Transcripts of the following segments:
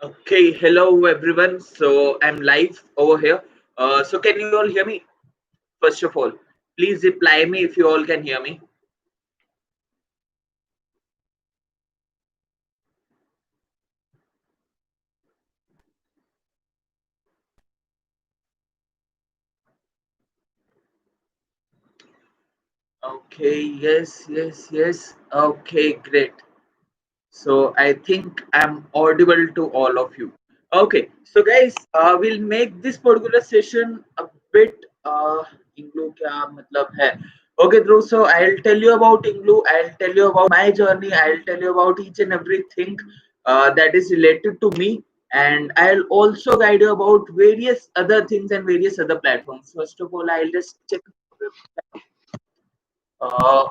Okay, hello everyone. So I'm live over here. So can you all hear me? First of all, please reply me if you all can hear me. Okay, yes. Okay, great. So I think I'm audible to all of you. Okay, so guys, we'll make this particular session a bit Inglu क्या मतलब है? Okay, Dhruv. So I'll tell you about Inglu. I'll tell you about my journey. I'll tell you about each and everything that is related to me, and I'll also guide you about various other things and various other platforms. First of all, I'll just check. Uh,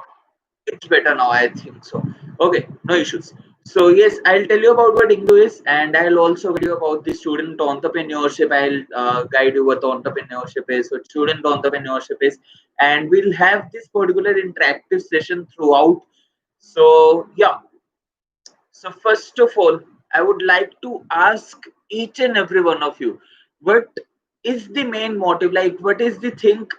it's better now, I think so. Okay, no issues. So yes, I'll tell you about what Inglu is, and I'll also guide you about the student entrepreneurship. I'll guide you what entrepreneurship is, what student entrepreneurship is, and we'll have this particular interactive session throughout. So yeah, so first of all, I would like to ask each and every one of you, what is the main motive? Like, what is the thing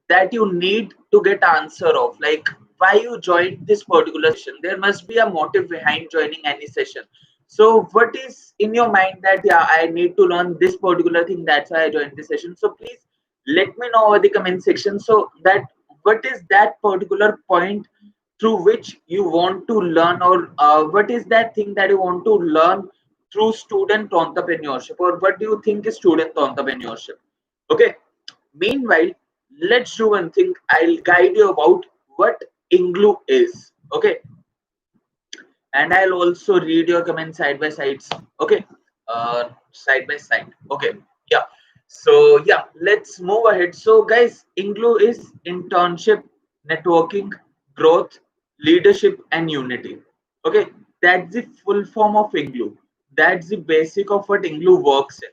that you need to get answer of? Like, why you joined this particular session? There must be a motive behind joining any session. So, what is in your mind that yeah, I need to learn this particular thing? That's why I joined this session. So please let me know over the comment section so that what is that particular point through which you want to learn, or what is that thing that you want to learn through student entrepreneurship, or what do you think is student entrepreneurship? Okay, meanwhile, let's do one thing. I'll guide you about what Inglu is. Okay, and I'll also read your comments side by sides. Okay, side by side. Okay, yeah. So yeah, let's move ahead. So guys, Inglu is internship, networking, growth, leadership, and unity. Okay, that's the full form of Inglu. That's the basic of what Inglu works in.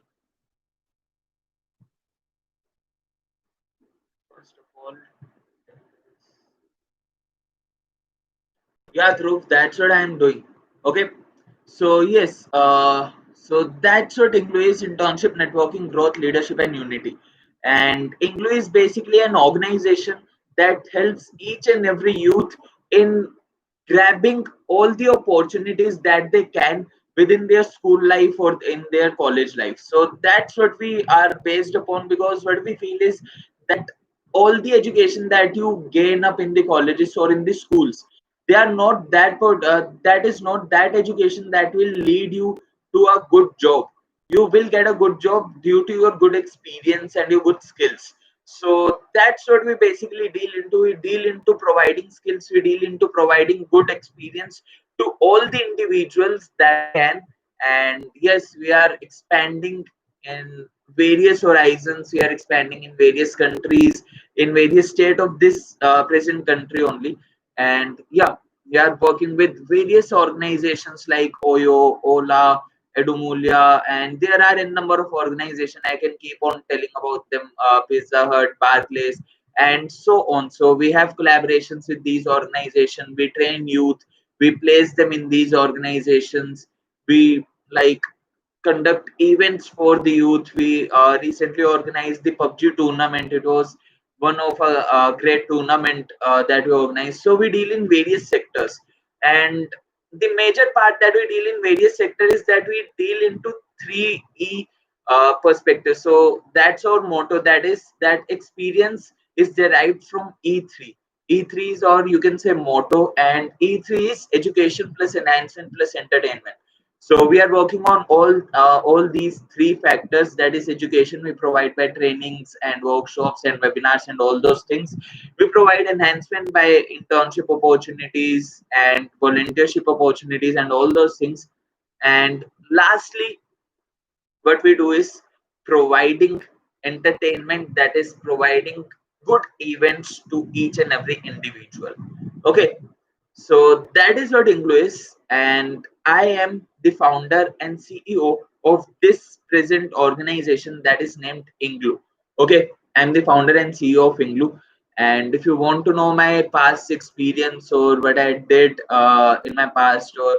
First of all, yeah, Dhruv, that's what I'm doing. Okay, so yes, so that's what Inglu is: internship, networking, growth, leadership, and unity. And Inglu is basically an organization that helps each and every youth in grabbing all the opportunities that they can within their school life or in their college life. So that's what we are based upon, because what we feel is that all the education that you gain up in the colleges or in the schools, they are not that is not that education that will lead you to a good job. You will get a good job due to your good experience and your good skills. So that's what we basically deal into. We deal into providing skills, we deal into providing good experience to all the individuals that can. And yes, we are expanding in various horizons. We are expanding in various countries, in various state of this present country only. And yeah, we are working with various organizations like Oyo, Ola, Edumulia, and there are a number of organizations. I can keep on telling about them, Pizza Hut, Barclays, and so on. So we have collaborations with these organizations. We train youth, we place them in these organizations. We like conduct events for the youth. We recently organized the PUBG tournament. It was one of a great tournament that we organized. So we deal in various sectors, and the major part that we deal in various sectors is that we deal into three E perspectives. So that's our motto. That is that experience is derived from E3. E3 is, or you can say, motto, and E3 is education plus enhancement plus entertainment. So we are working on all these three factors. That is education. We provide by trainings and workshops and webinars and all those things. We provide enhancement by internship opportunities and volunteership opportunities and all those things. And lastly, what we do is providing entertainment, that is providing good events to each and every individual. Okay, so that is what Inglu is, and I am the founder and CEO of this present organization that is named Inglu. Okay, I'm the founder and CEO of Inglu. And if you want to know my past experience or what I did in my past, or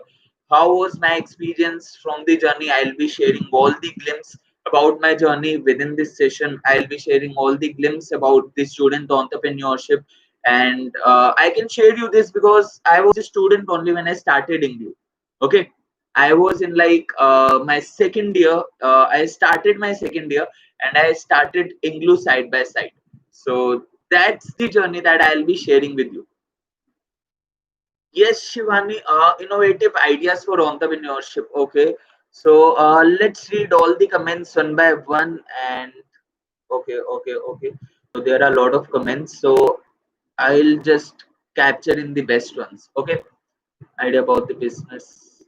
how was my experience from the journey. I'll be sharing all the glimpse about my journey within this session. I'll be sharing all the glimpse about the student entrepreneurship, and I can share you this because I was a student only when I started INGLU. Okay, I was in like my second year. I started my second year, and I started INGLU side by side. So that's the journey that I'll be sharing with you. Yes, Shivani, innovative ideas for entrepreneurship. Okay, so let's read all the comments one by one. And okay. So there are a lot of comments. So I'll just capture in the best ones. Okay, idea about the business.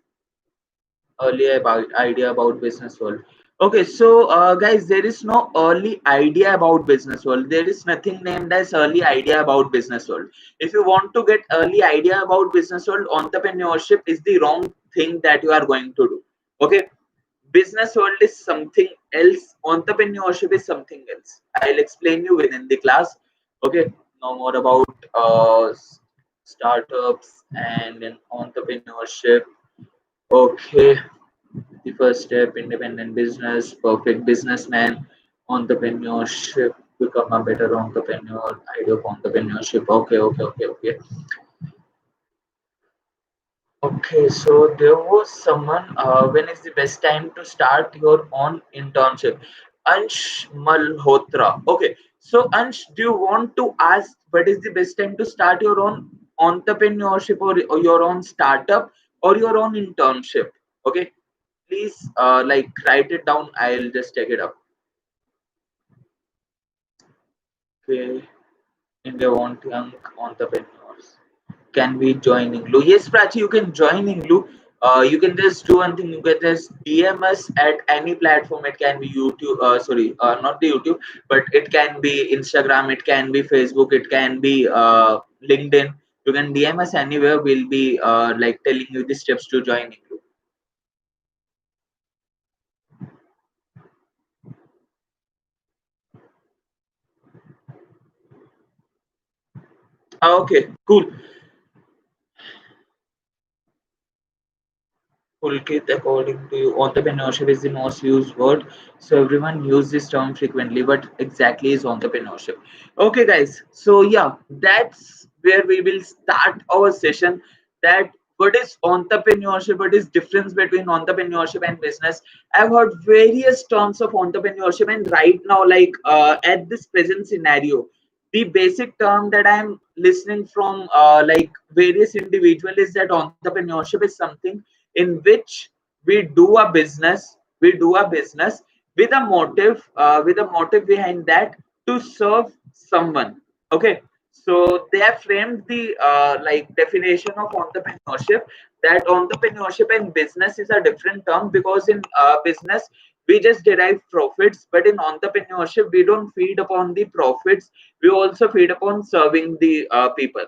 Early about idea about business world. Okay, so guys, there is no early idea about business world. There is nothing named as early idea about business world. If you want to get early idea about business world, entrepreneurship is the wrong thing that you are going to do. Okay, business world is something else. Entrepreneurship is something else. I'll explain you within the class. Okay, no more about startups and then entrepreneurship. Okay, the first step, independent business, perfect businessman, entrepreneurship, become a better entrepreneur, idea of entrepreneurship. Okay. Okay, so there was someone, when is the best time to start your own internship? Ansh Malhotra. Okay, so Ansh, do you want to ask what is the best time to start your own entrepreneurship or your own startup or your own internship? Okay, please like write it down. I'll just take it up. Okay, India want young entrepreneurs. Can we join INGLU? Yes, Prachi, you can join INGLU. You can just do one thing. You can just DM us at any platform. It can be YouTube. Sorry, not the YouTube, but it can be Instagram. It can be Facebook. It can be LinkedIn. You can DM us anywhere. We'll be like telling you the steps to join INGLU. Okay, cool. Pulkit, according to you, entrepreneurship is the most used word. So everyone use this term frequently. What exactly is entrepreneurship? Okay, guys. So yeah, that's where we will start our session. That what is entrepreneurship? What is difference between entrepreneurship and business? I've heard various terms of entrepreneurship, and right now, like at this present scenario, the basic term that I'm listening from like various individuals is that entrepreneurship is something in which we do a business with a motive behind that to serve someone. Okay, so they have framed the like definition of entrepreneurship, that entrepreneurship and business is a different term, because in business we just derive profits, but in entrepreneurship we don't feed upon the profits, we also feed upon serving the people.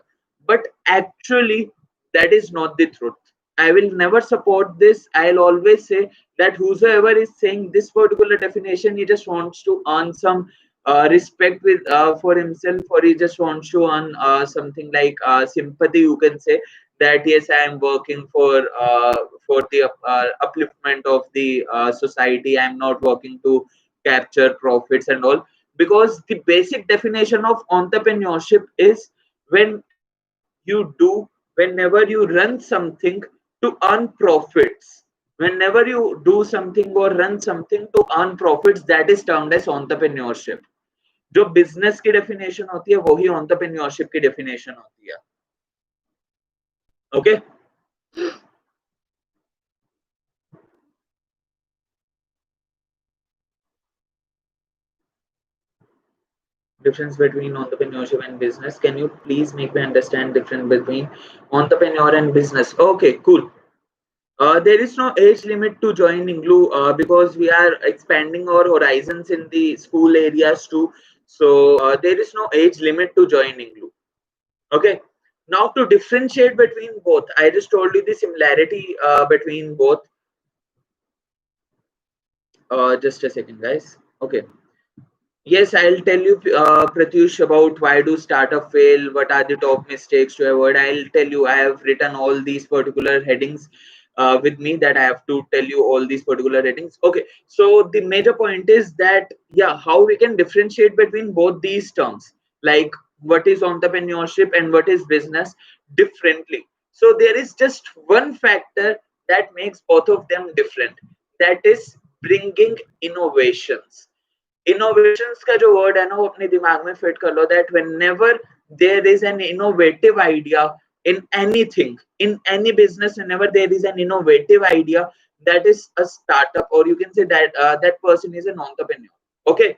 But actually that is not the truth. I will never support this. I'll always say that whosoever is saying this particular definition, he just wants to earn some respect with for himself, or he just wants to earn something like sympathy. You can say that yes, I am working for the upliftment of the society. I am not working to capture profits and all, because the basic definition of entrepreneurship is when you do whenever you run something to earn profits. Whenever you do something or run something to earn profits, that is termed as entrepreneurship. जो business की definition होती है वही entrepreneurship की definition होती है. Okay, difference between entrepreneurship and business. Can you please make me understand difference between entrepreneur and business? Okay, cool. There is no age limit to join INGLU because we are expanding our horizons in the school areas too. So there is no age limit to join INGLU. Okay. Now to differentiate between both, I just told you the similarity between both. Just a second, guys. Okay. Yes, I'll tell you, Pratyush, about why do startup fail, what are the top mistakes to avoid. I'll tell you, I have written all these particular headings with me that I have to tell you all these particular ratings. Okay, so the major point is that, yeah, how we can differentiate between both these terms, like what is entrepreneurship and what is business differently. So there is just one factor that makes both of them different, that is bringing innovations. Innovations का जो word है ना वो अपने दिमाग में fit कर लो, that whenever there is an innovative idea in anything, in any business, whenever there is an innovative idea, that is a startup, or you can say that that person is an entrepreneur. Okay,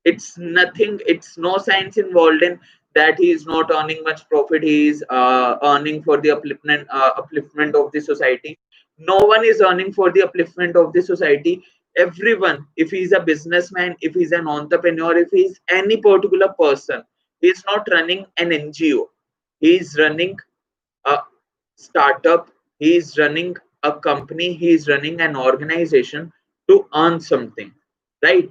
it's nothing, it's no science involved in that he is not earning much profit, he is earning for the upliftment of the society. No one is earning for the upliftment of the society. Everyone, if he's a businessman, if he's an entrepreneur, if he's any particular person, he's not running an NGO, he's running a startup, he's running a company, he's running an organization to earn something, right?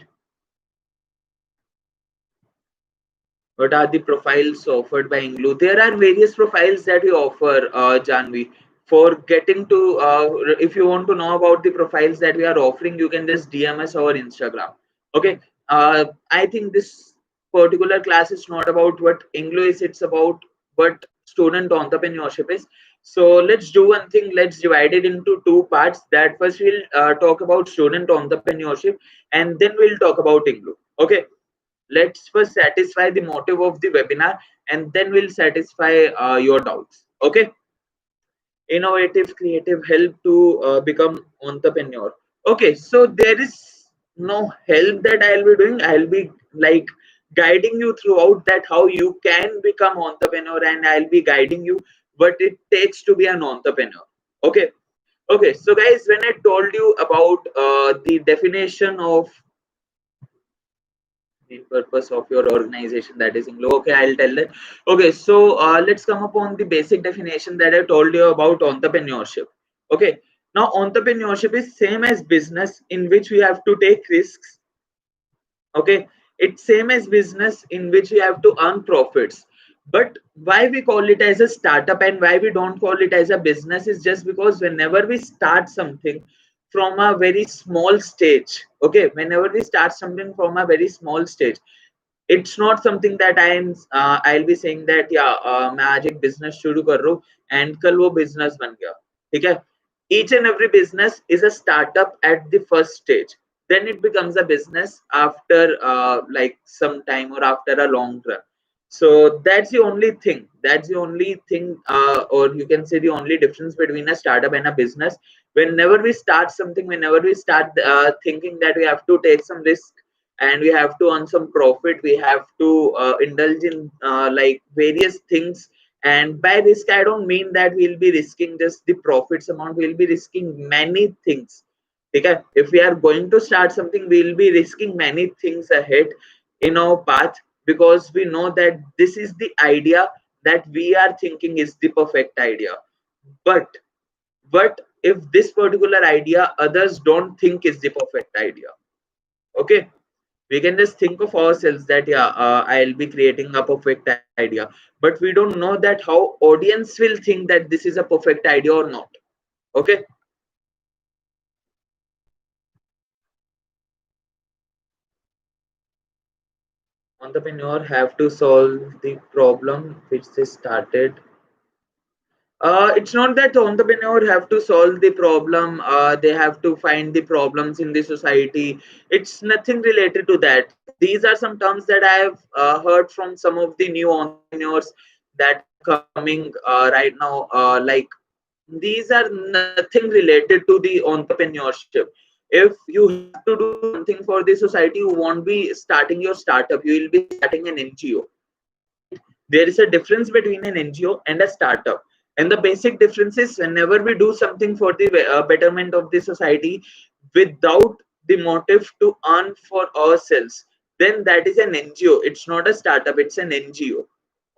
What are the profiles offered by INGLU? There are various profiles that we offer, Janvi. For getting to, if you want to know about the profiles that we are offering, you can just DM us our Instagram. Okay. I think this particular class is not about what INGLU is, it's about what student entrepreneurship is. So let's do one thing. Let's divide it into two parts. That first we'll talk about student entrepreneurship, and then we'll talk about INGLU. Okay, let's first satisfy the motive of the webinar, and then we'll satisfy your doubts. Okay, innovative creative help to become entrepreneur. Okay, so there is no help that I'll be doing, I'll be like guiding you throughout that how you can become entrepreneur, and I'll be guiding you what it takes to be an entrepreneur. Okay. Okay, so guys, when I told you about the definition of main purpose of your organization, that is INGLU. Okay, I'll tell that. Okay, so let's come upon the basic definition that I told you about entrepreneurship. Okay, now entrepreneurship is same as business in which we have to take risks. Okay, it's same as business in which we have to earn profits. But why we call it as a startup and why we don't call it as a business is just because whenever we start something from a very small stage, okay, whenever we start something from a very small stage, it's not something that I'll be saying that yeah, मैं आज एक business शुरू कर रहा हूँ and कल वो business बन गया, ठीक है? Each and every business is a startup at the first stage. Then it becomes a business after like some time or after a long run. So that's the only thing. That's the only thing, or you can say the only difference between a startup and a business. Whenever we start something, whenever we start thinking that we have to take some risk and we have to earn some profit, we have to indulge in like various things. And by risk, I don't mean that we'll be risking just the profits amount. We'll be risking many things. Okay, if we are going to start something, we'll be risking many things ahead in our path, because we know that this is the idea that we are thinking is the perfect idea. But if this particular idea others don't think is the perfect idea, okay, we can just think of ourselves that yeah, I'll be creating a perfect idea, but we don't know that how audience will think that this is a perfect idea or not. Okay, entrepreneur have to solve the problem which they started. It's not that the entrepreneur have to solve the problem. They have to find the problems in the society. It's nothing related to that. These are some terms that I have heard from some of the new entrepreneurs that are coming right now. Like, these are nothing related to the entrepreneurship. If you have to do something for the society, you won't be starting your startup. You will be starting an NGO, right? There is a difference between an NGO and a startup, and the basic difference is whenever we do something for the betterment of the society without the motive to earn for ourselves, then that is an NGO. It's not a startup, it's an NGO.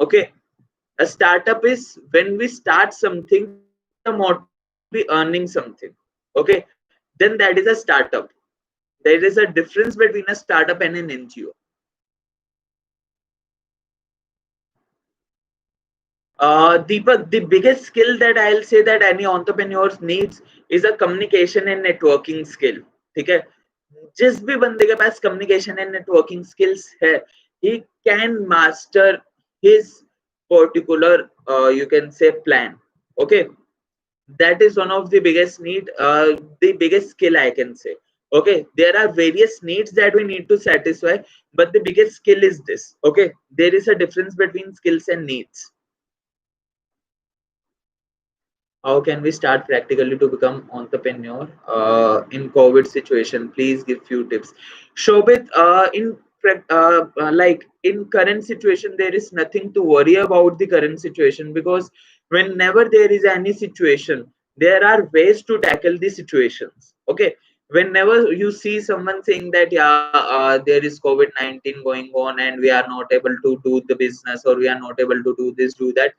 Okay, a startup is when we start something with the motive to be earning something. Okay, then that is a startup. There is a difference between a startup and an NGO. Deepak, the biggest skill that I'll say that any entrepreneur needs is a communication and networking skill. ठीक है, जिस भी बंदे के पास communication and networking skills है, he can master his particular, you can say, plan. Okay, that is one of the biggest need, the biggest skill I can say. Okay, there are various needs that we need to satisfy, but the biggest skill is this. Okay, there is a difference between skills and needs. How can we start practically to become entrepreneur in COVID situation? Please give few tips. Shobit, like in current situation, there is nothing to worry about the current situation, because whenever there is any situation, there are ways to tackle the situations. Okay, whenever you see someone saying that yeah, there is COVID-19 going on and we are not able to do the business, or we are not able to do this, do that,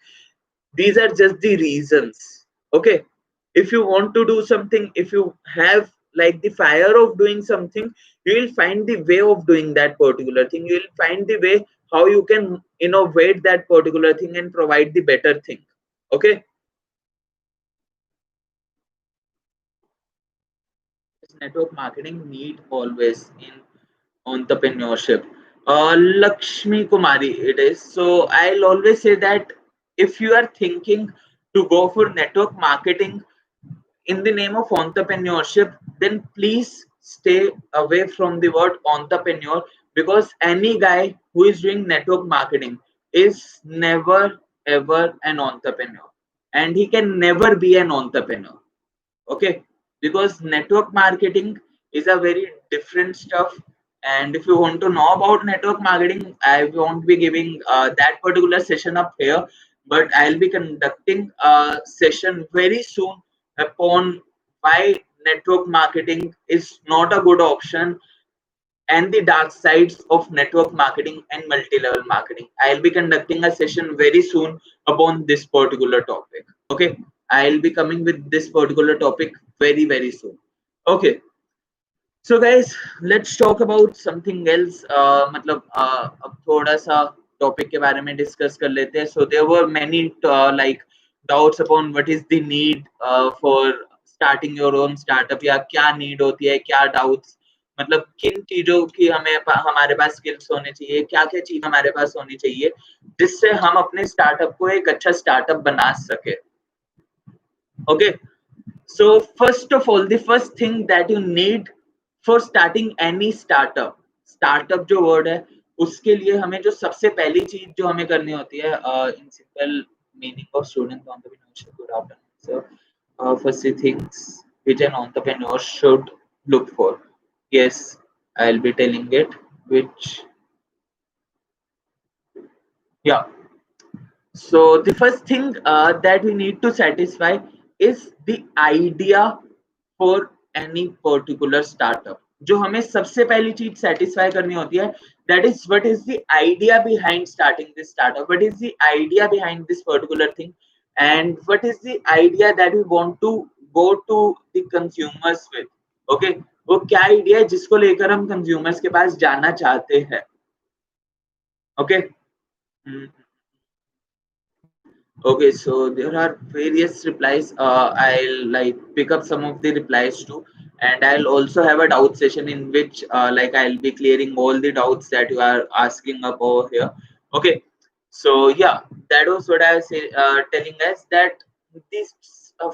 these are just the reasons. Okay, if you want to do something, if you have like the fire of doing something, you will find the way of doing that particular thing. You will find the way how you can innovate that particular thing and provide the better thing. Okay, network marketing need always in entrepreneurship. Lakshmi Kumari, it is. So I'll always say that if you are thinking to go for network marketing in the name of entrepreneurship, then please stay away from the word entrepreneur, because any guy who is doing network marketing is never ever an entrepreneur, and he can never be an entrepreneur. Okay, because network marketing is a very different stuff. And if you want to know about network marketing, I won't be giving that particular session up here, but I'll be conducting a session very soon upon why network marketing is not a good option, and the dark sides of network marketing and multi-level marketing. I'll be conducting a session very soon upon this particular topic. Okay, I'll be coming with this particular topic very very soon. Okay, so guys, let's talk about something else. मतलब अब थोड़ा सा topic के बारे में discuss कर लेते हैं. So there were many like doubts upon what is the need for starting your own startup, या क्या नीड होती है, क्या डाउट्स, मतलब किन चीजों की हमें हमारे पास स्किल्स होने चाहिए, क्या क्या चीज हमारे पास होनी चाहिए जिससे हम अपने स्टार्टअप को एक अच्छा स्टार्टअप बना सके. Okay, so first of all, the first thing that you need for starting any startup, startup जो word है, उसके लिए हमें जो सबसे पहली चीज जो हमें करनी होती है, in simple meaning of student entrepreneurship. Good afternoon, sir. First the things which an entrepreneur should look for. Yes, I'll be telling it. Which, yeah. So the first thing that we need to satisfy is the idea for any particular startup. जो हमें सबसे पहली चीज satisfy करनी होती है, that is what is the idea behind starting this startup, what is the idea behind this particular thing, and what is the idea that we want to go to the consumers with. Okay, वो क्या idea है जिसको लेकर हम consumers के पास जाना चाहते हैं. Okay. Hmm. Okay, so there are various replies. I'll like pick up some of the replies too, and I'll also have a doubt session in which like I'll be clearing all the doubts that you are asking up over here. Okay, so yeah, that was what I was telling us, that this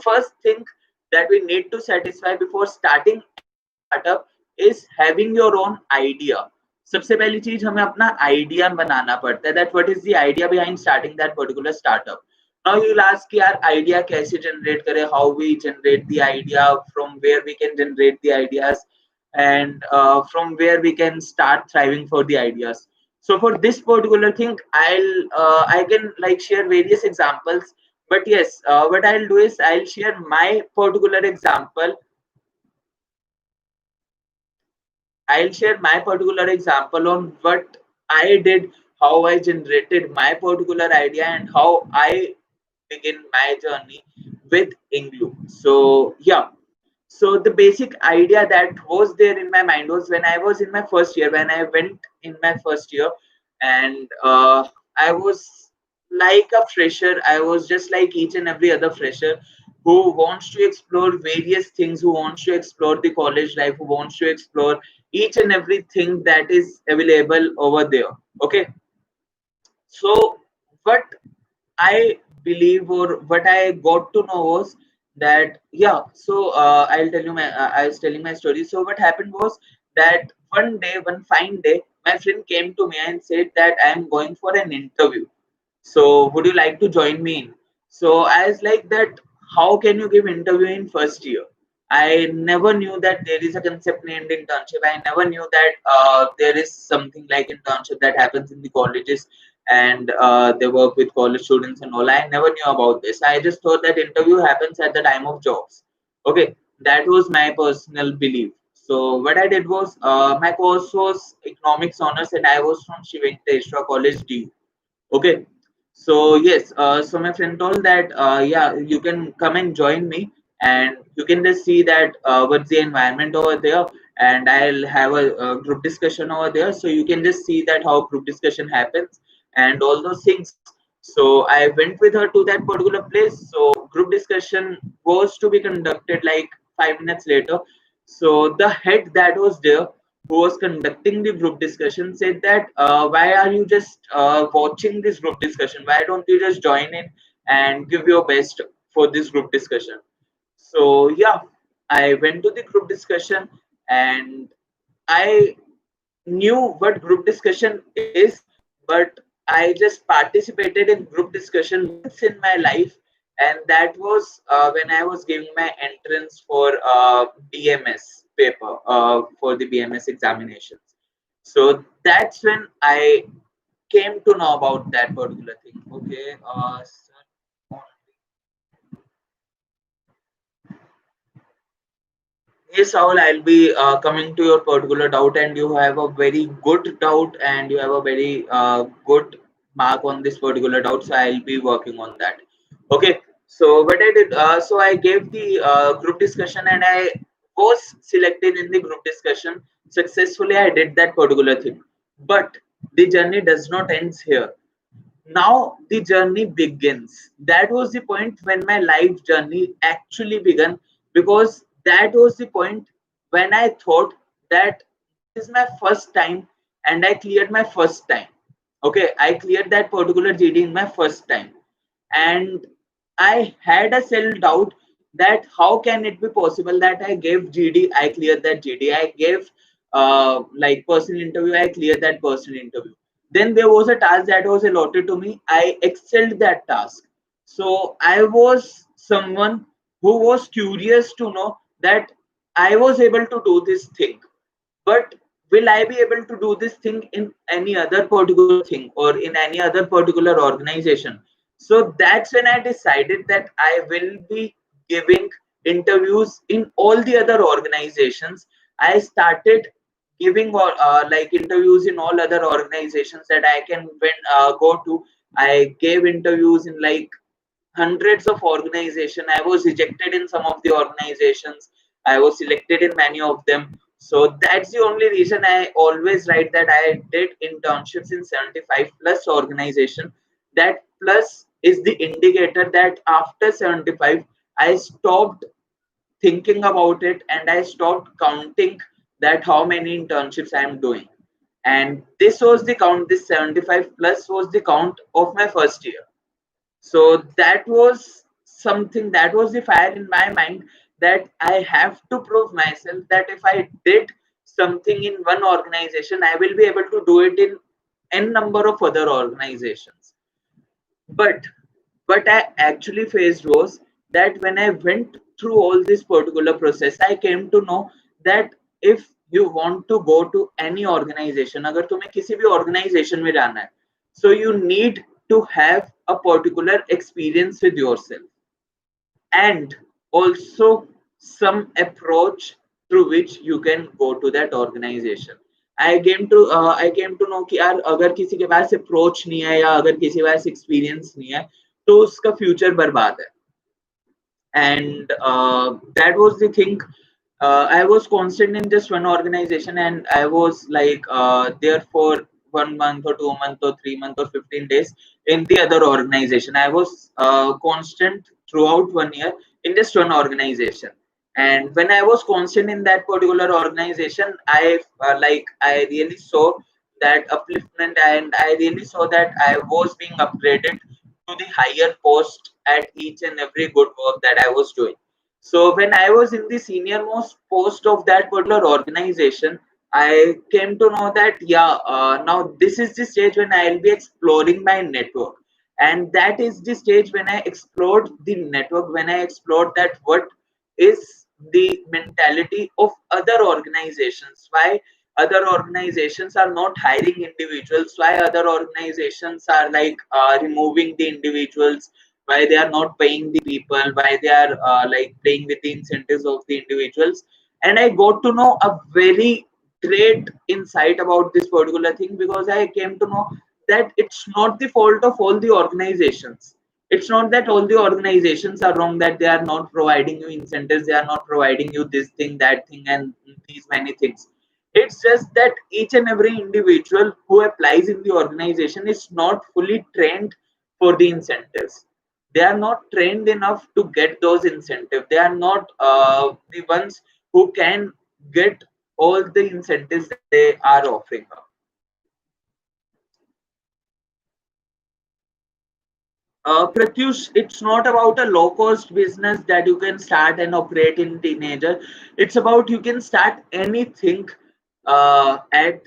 first thing that we need to satisfy before starting any startup is having your own idea. सबसे पहली चीज हमें अपना idea बनाना पड़ता है, that what is the idea behind starting that particular startup. Now you'll ask यार idea कैसे generate करें, how we generate the idea, from where we can generate the ideas, and from where we can start thriving for the ideas. So for this particular thing, I can like share various examples, but yes, what I'll do is I'll share my particular example. I'll share my particular example on what I did, how I generated my particular idea, and how I begin my journey with INGLU. So yeah, so the basic idea that was there in my mind was when I was in my first year, when I went in my first year, and I was like a fresher. I was just like each and every other fresher who wants to explore various things, who wants to explore the college life, who wants to explore each and everything that is available over there. Okay, so what I believe or what I got to know was that yeah. So I'll tell you my. I was telling my story. So what happened was that one day, one fine day, my friend came to me and said that I am going for an interview. So would you like to join me in? So I was like that. How can you give interview in first year? I never knew that there is a concept named internship. I never knew that there is something like internship that happens in the colleges and they work with college students and all. I never knew about this. I just thought that interview happens at the time of jobs. Okay, that was my personal belief. So what I did was my course was economics honors and I was from Shiventeshwar College D. Okay, so yes, so my friend told that yeah, you can come and join me, and you can just see that what's the environment over there, and I'll have a group discussion over there, so you can just see that how group discussion happens and all those things. So I went with her to that particular place. So group discussion was to be conducted like 5 minutes later. So the head that was there who was conducting the group discussion said that why are you just watching this group discussion, why don't you just join in and give your best for this group discussion. So yeah, I went to the group discussion and I knew what group discussion is, but I just participated in group discussion once in my life, and that was when I was giving my entrance for BMS paper for the BMS examinations. So that's when I came to know about that particular thing. Okay, yes, Saul, I'll be coming to your particular doubt, and you have a very good doubt, and you have a very good mark on this particular doubt. So I'll be working on that. Okay. So what I did, so I gave the group discussion, and I was selected in the group discussion successfully. I did that particular thing, but the journey does not ends here. Now the journey begins. That was the point when my life journey actually began, because that was the point when I thought that this is my first time and I cleared my first time. Okay, I cleared that particular GD in my first time, and I had a self doubt that how can it be possible that I gave GD, I cleared that GD, I gave like personal interview, I cleared that personal interview. Then there was a task that was allotted to me, I excelled that task. So I was someone who was curious to know that I was able to do this thing, but will I be able to do this thing in any other particular thing or in any other particular organization? So that's when I decided that I will be giving interviews in all the other organizations. I started giving like interviews in all other organizations that I can go to. I gave interviews in like hundreds of organizations. I was rejected in some of the organizations. I was selected in many of them. So that's the only reason I always write that I did internships in 75 plus organization. That plus is the indicator that after 75, I stopped thinking about it and I stopped counting that how many internships I am doing. And this was the count, this 75 plus was the count of my first year. So that was something, that was the fire in my mind, that I have to prove myself that if I did something in one organization, I will be able to do it in n number of other organizations. But what I actually faced was that when I went through all this particular process, I came to know that if you want to go to any organization, अगर तुम्हें किसी भी organization में जाना है, so you need to have a particular experience with yourself and also some approach through which you can go to that organization. I came to know कि यार अगर किसी के पास अप्रोच नहीं है या अगर किसी के पास एक्सपीरियंस नहीं है तो उसका फ्यूचर बर्बाद है. And that was the thing. I was constant in just one organization and I was like there for 1 month or 2 months or 3 months or 15 days in the other organization. I was constant throughout 1 year in just one organization. And when I was constant in that particular organization, I really saw that upliftment, and I really saw that I was being upgraded to the higher post at each and every good work that I was doing. So when I was in the senior most post of that particular organization, I came to know that now this is the stage when I'll be exploring my network, and that is the stage when I explored the network, when I explored that what is the mentality of other organizations, why other organizations are not hiring individuals, why other organizations are removing the individuals, why they are not paying the people, why they are playing with the incentives of the individuals. And I got to know a very great insight about this particular thing, because I came to know that it's not the fault of all the organizations. It's not that all the organizations are wrong, that they are not providing you incentives, they are not providing you this thing, that thing, and these many things. It's just that each and every individual who applies in the organization is not fully trained for the incentives. They are not trained enough to get those incentives. They are not the ones who can get all the incentives that they are offering up. Pratyush, it's not about a low cost business that you can start and operate in teenager. It's about you can start anything at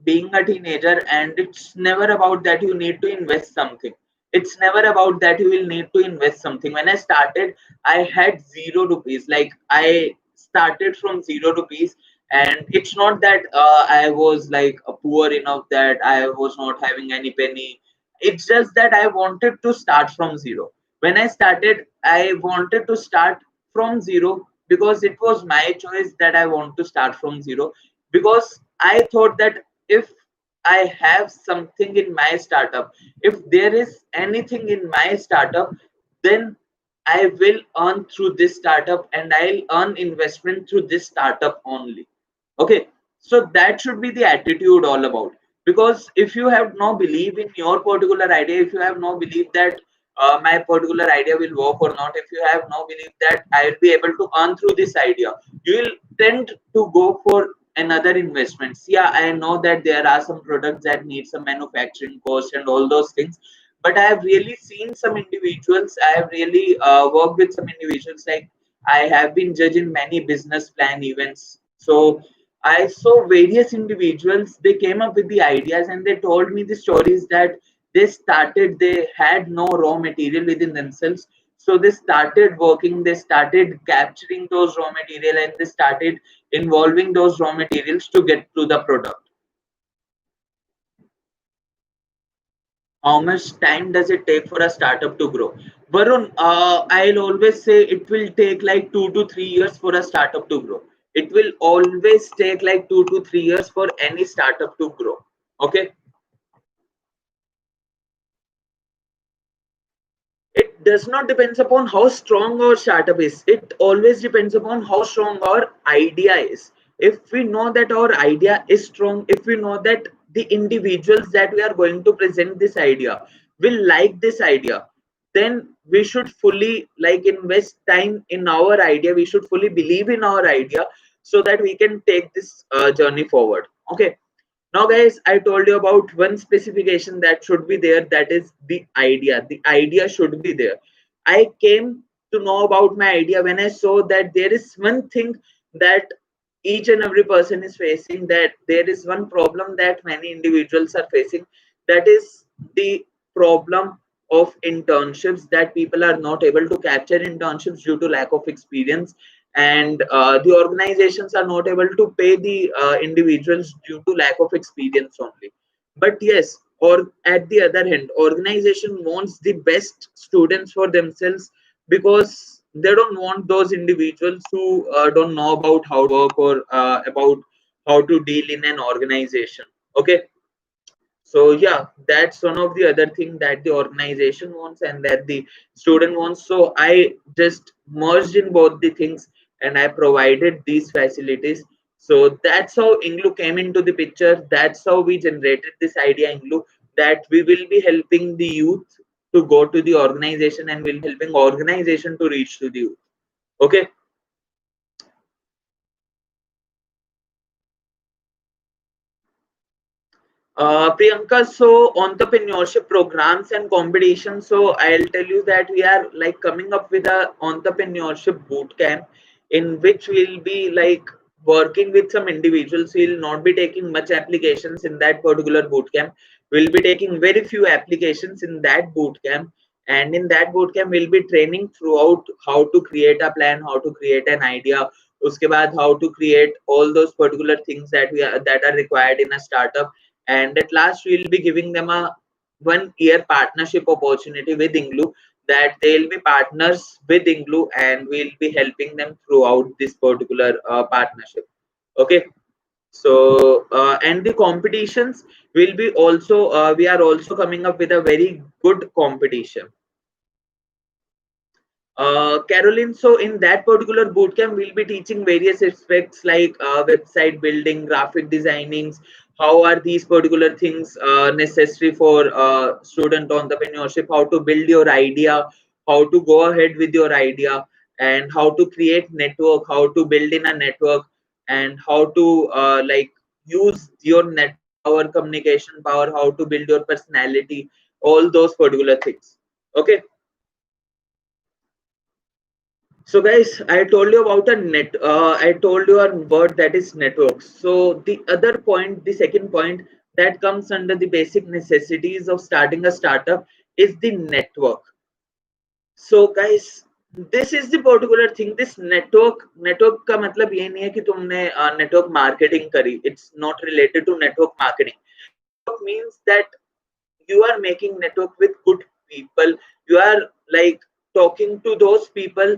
being a teenager, and it's never about that you need to invest something. It's never about that you will need to invest something. When I started, I had 0 rupees. Like, I started from 0 rupees, and it's not that I was like poor enough that I was not having any penny. It's just that I wanted to start from zero. When I started, I wanted to start from zero because it was my choice that I want to start from zero, because I thought that if I have something in my startup, if there is anything in my startup, then I will earn through this startup, and I'll earn investment through this startup only. Okay, so that should be the attitude all about. Because if you have no belief in your particular idea, if you have no belief that my particular idea will work or not, if you have no belief that I will be able to earn through this idea, you will tend to go for another investments. Yeah, I know that there are some products that need some manufacturing cost and all those things, but I have really seen some individuals, I have really worked with some individuals, like I have been judging many business plan events. So I saw various individuals, they came up with the ideas and they told me the stories that they had no raw material within themselves. So they started working, they started capturing those raw material, and they started involving those raw materials to get to the product. How much time does it take for a startup to grow? Varun, I'll always say it will take like 2 to 3 years for a startup to grow. It will always take like 2 to 3 years for any startup to grow. Okay. It does not depends upon how strong our startup is. It always depends upon how strong our idea is. If we know that our idea is strong, if we know that the individuals that we are going to present this idea will like this idea, then we should fully like invest time in our idea. We should fully believe in our idea so that we can take this journey forward. Okay. Now, guys, I told you about one specification that should be there, that is the idea. The idea should be there. I came to know about my idea when I saw that there is one thing that each and every person is facing, that there is one problem that many individuals are facing, that is the problem of internships, that people are not able to capture internships due to lack of experience, and the organizations are not able to pay the individuals due to lack of experience only. But yes, or at the other hand, organization wants the best students for themselves, because they don't want those individuals who don't know about how to work, or about how to deal in an organization. Okay. So yeah, that's one of the other thing that the organization wants and that the student wants. So I just merged in both the things, and I provided these facilities So that's how INGLU came into the picture. That's how we generated this idea, INGLU, that we will be helping the youth to go to the organization and will be helping organization to reach to the youth. Okay. Priyanka, so entrepreneurship programs and competitions. So I'll tell you that we are like coming up with a entrepreneurship boot camp in which we'll be like working with some individuals. We'll not be taking much applications in that particular boot camp. We'll be taking very few applications in that boot camp. And in that boot camp, we'll be training throughout how to create a plan, how to create an idea, uske baad how to create all those particular things that are required in a startup, and at last we'll be giving them a 1 year partnership opportunity with INGLU, that they'll be partners with INGLU and we'll be helping them throughout this particular partnership. Okay. So and the competitions will be also we are also coming up with a very good competition. Caroline, so in that particular bootcamp, we'll be teaching various aspects like website building, graphic designing. How are these particular things necessary for student entrepreneurship? How to build your idea, how to go ahead with your idea, and how to create network, how to build in a network, and how to like use your network power, communication power, how to build your personality, all those particular things. Okay. So guys, I told you about a I told you a word that is networks. So the other point, the second point that comes under the basic necessities of starting a startup is the network. So guys, this is the particular thing. This network का मतलब ये नहीं है कि तुमने network marketing करी. It's not related to network marketing. Network means that you are making network with good people. You are like talking to those people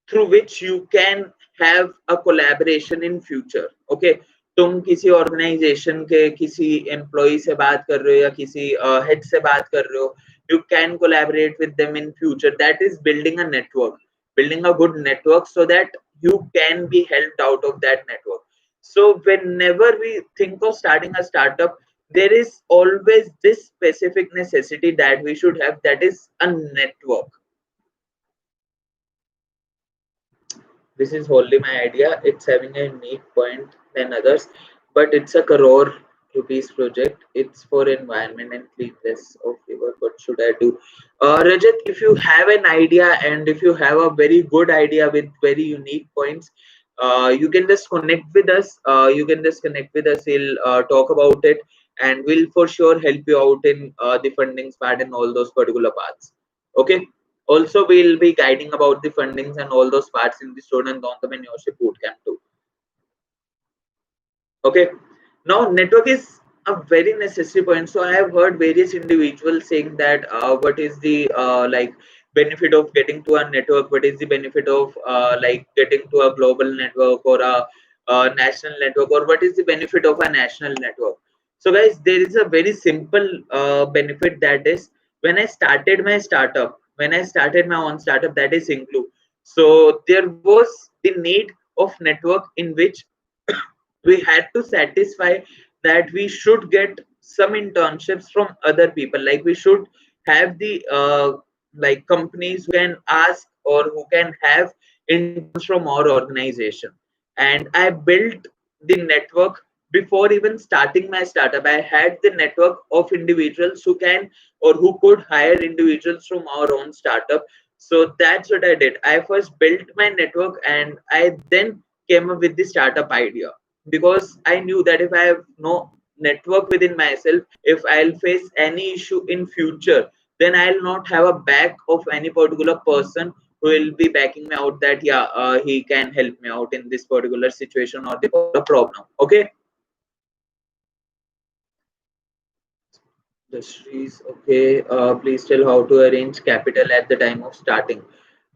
through which you can have a collaboration in future. Okay, तुम किसी organisation के किसी employ से बात कर रहे हो या किसी हेड से बात कर रहे हो, you can collaborate with them in future. That is building a network, building a good network so that you can be helped out of that network. So whenever we think of starting a startup, there is always this specific necessity that we should have, that is a network. This is wholly my idea. It's having a unique point than others, but it's a crore rupees project. It's for environment and cleanness of river. What should I do? Rajat, if you have an idea and if you have a very good idea with very unique points, you can just connect with us. You can just connect with us. We'll talk about it and we'll for sure help you out in the fundings part and all those particular parts. Okay. Also, we'll be guiding about the fundings and all those parts in the student entrepreneurship bootcamp too. Okay. Now, network is a very necessary point. So I have heard various individuals saying that what is the like benefit of getting to a network? What is the benefit of like getting to a global network or a national network, or what is the benefit of a national network? So guys, there is a very simple benefit, that is when I started my startup, when I started my own startup, that is INGLU. So there was the need of network in which we had to satisfy that we should get some internships from other people, like we should have the like companies who can ask or who can have interns from our organization. And I built the network before even starting my startup. I had the network of individuals who can or who could hire individuals from our own startup. So that's what I did. I first built my network and I then came up with the startup idea, because I knew that if I have no network within myself, if I'll face any issue in future, then I'll not have a back of any particular person who will be backing me out, that yeah, he can help me out in this particular situation or the particular problem. Okay. Industries. Okay. Please tell how to arrange capital at the time of starting.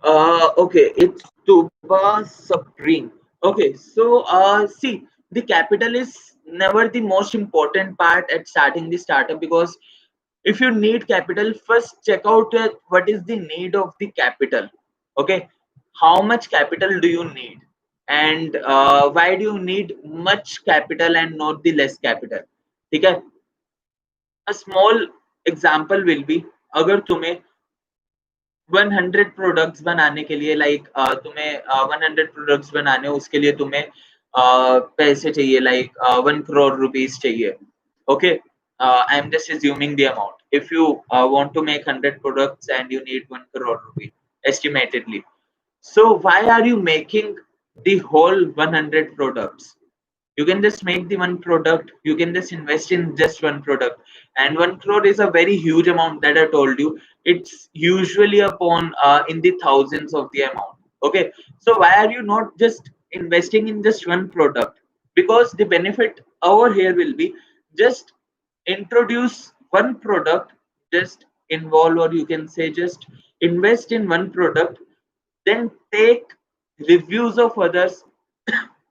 Okay, it's Tuba Supreme. Okay, so see, the capital is never the most important part at starting the startup, because if you need capital, first check out what is the need of the capital. Okay, how much capital do you need? and why do you need much capital and not the less capital? ठीक है. A small example will be, अगर तुम्हें 100 products बनाने के लिए तुम्हें 100 products बनाने उसके लिए तुम्हें पैसे चाहिए ₹1 crore चाहिए. Okay, I am just assuming the amount. If you want to make 100 products and you need ₹1 crore estimatedly, so why are you making the whole 100 products? You can just make the one product, you can just invest in just one product, and 1 crore is a very huge amount that I told you. It's usually upon in the thousands of the amount. Okay, so why are you not just investing in just one product? Because the benefit over here will be, just introduce one product, just involve, or you can say just invest in one product, then take reviews of others,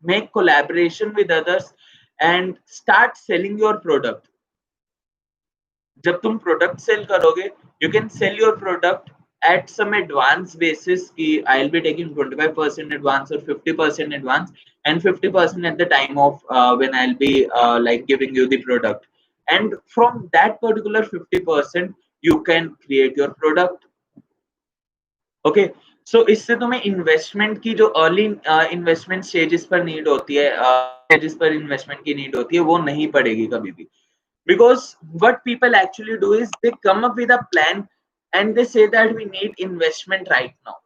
make collaboration with others, and start selling your product. जब तुम product cell करोगे, you can sell your product at some advance basis कि I'll be taking 25% advance or 50% advance and 50% at the time of when I'll be giving you the product, and from that particular 50% you can create your product. Okay, so इससे तुम्हें investment की जो early investment stages पर need होती है, stages पर investment की need होती है, वो नहीं पड़ेगी कभी भी. Because what people actually do is they come up with a plan and they say that we need investment right now.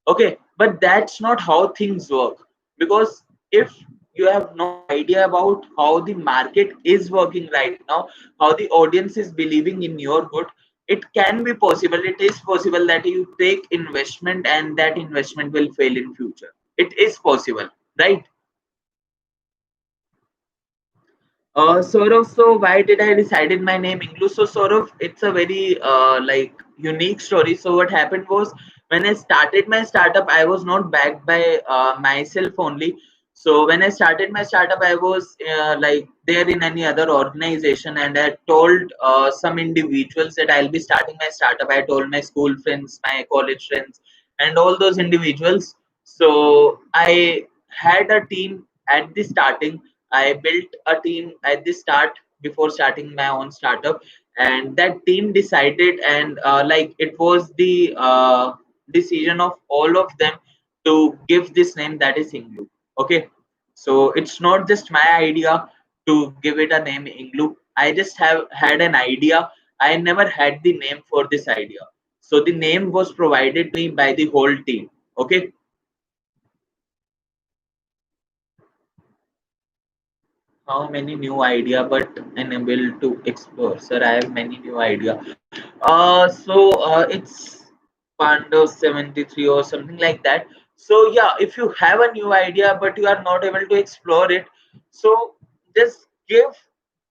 Okay, but that's not how things work. Because if you have no idea about how the market is working right now, how the audience is believing in your good, it can be possible, it is possible that you take investment and that investment will fail in future. It is possible, right? Saurav, so why did I decided my name INGLU? So Saurav, it's a very unique story. So what happened was, when I started my startup, I was not backed by myself only. So when I started my startup, I was there in any other organization, and I told some individuals that I'll be starting my startup. I told my school friends, my college friends, and all those individuals. So I had a team at the starting. I built a team at the start before starting my own startup, and that team decided, and it was the decision of all of them to give this name, that is INGLU. Okay, so it's not just my idea to give it a name INGLU. I just have had an idea. I never had the name for this idea. So the name was provided to me by the whole team. Okay. How many new idea but unable to explore? Sir, I have many new idea. It's Pando 73 or something like that. So yeah, if you have a new idea but you are not able to explore it, so just give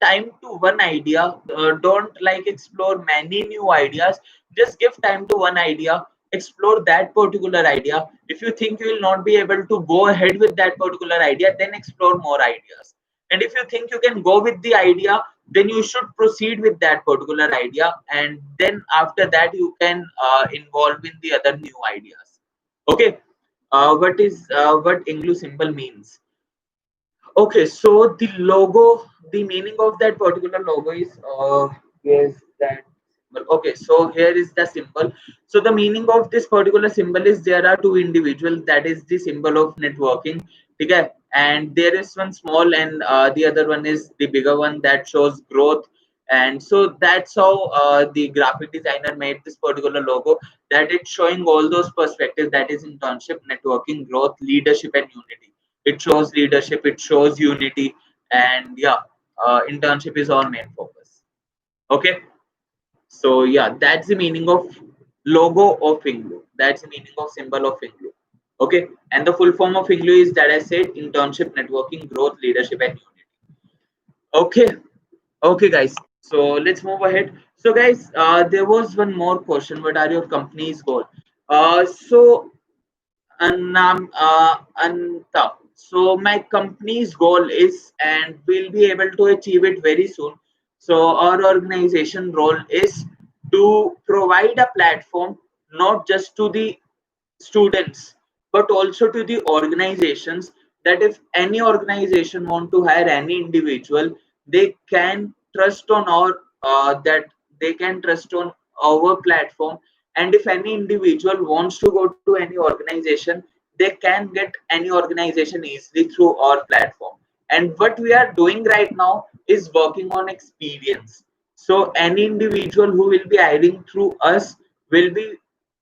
time to one idea. Don't explore many new ideas. Just give time to one idea. Explore that particular idea. If you think you will not be able to go ahead with that particular idea, then explore more ideas. And if you think you can go with the idea, then you should proceed with that particular idea, and then after that you can involve in the other new ideas. Okay, what INGLU symbol means? Okay, so the logo, the meaning of that particular logo is that symbol. Okay, so here is the symbol. So the meaning of this particular symbol is, there are two individuals, that is the symbol of networking. Okay, and there is one small, and the other one is the bigger one that shows growth. And so that's how the graphic designer made this particular logo, that it's showing all those perspectives, that is internship, networking, growth, leadership, and unity. It shows leadership, it shows unity, and yeah, internship is our main focus. Okay, so yeah, that's the meaning of logo of INGLU. That's the meaning of symbol of INGLU. Okay, and the full form of INGLU is, that I said, internship, networking, growth, leadership, and unity. Okay, okay guys, so let's move ahead. So guys, there was one more question: what are your company's goal? So Anta. So my company's goal is, and we'll be able to achieve it very soon. So our organization role is to provide a platform not just to the students but also to the organizations, that if any organization want to hire any individual, they can trust on our that they can trust on our platform. And if any individual wants to go to any organization, they can get any organization easily through our platform. And what we are doing right now is working on experience. So any individual who will be hiring through us will be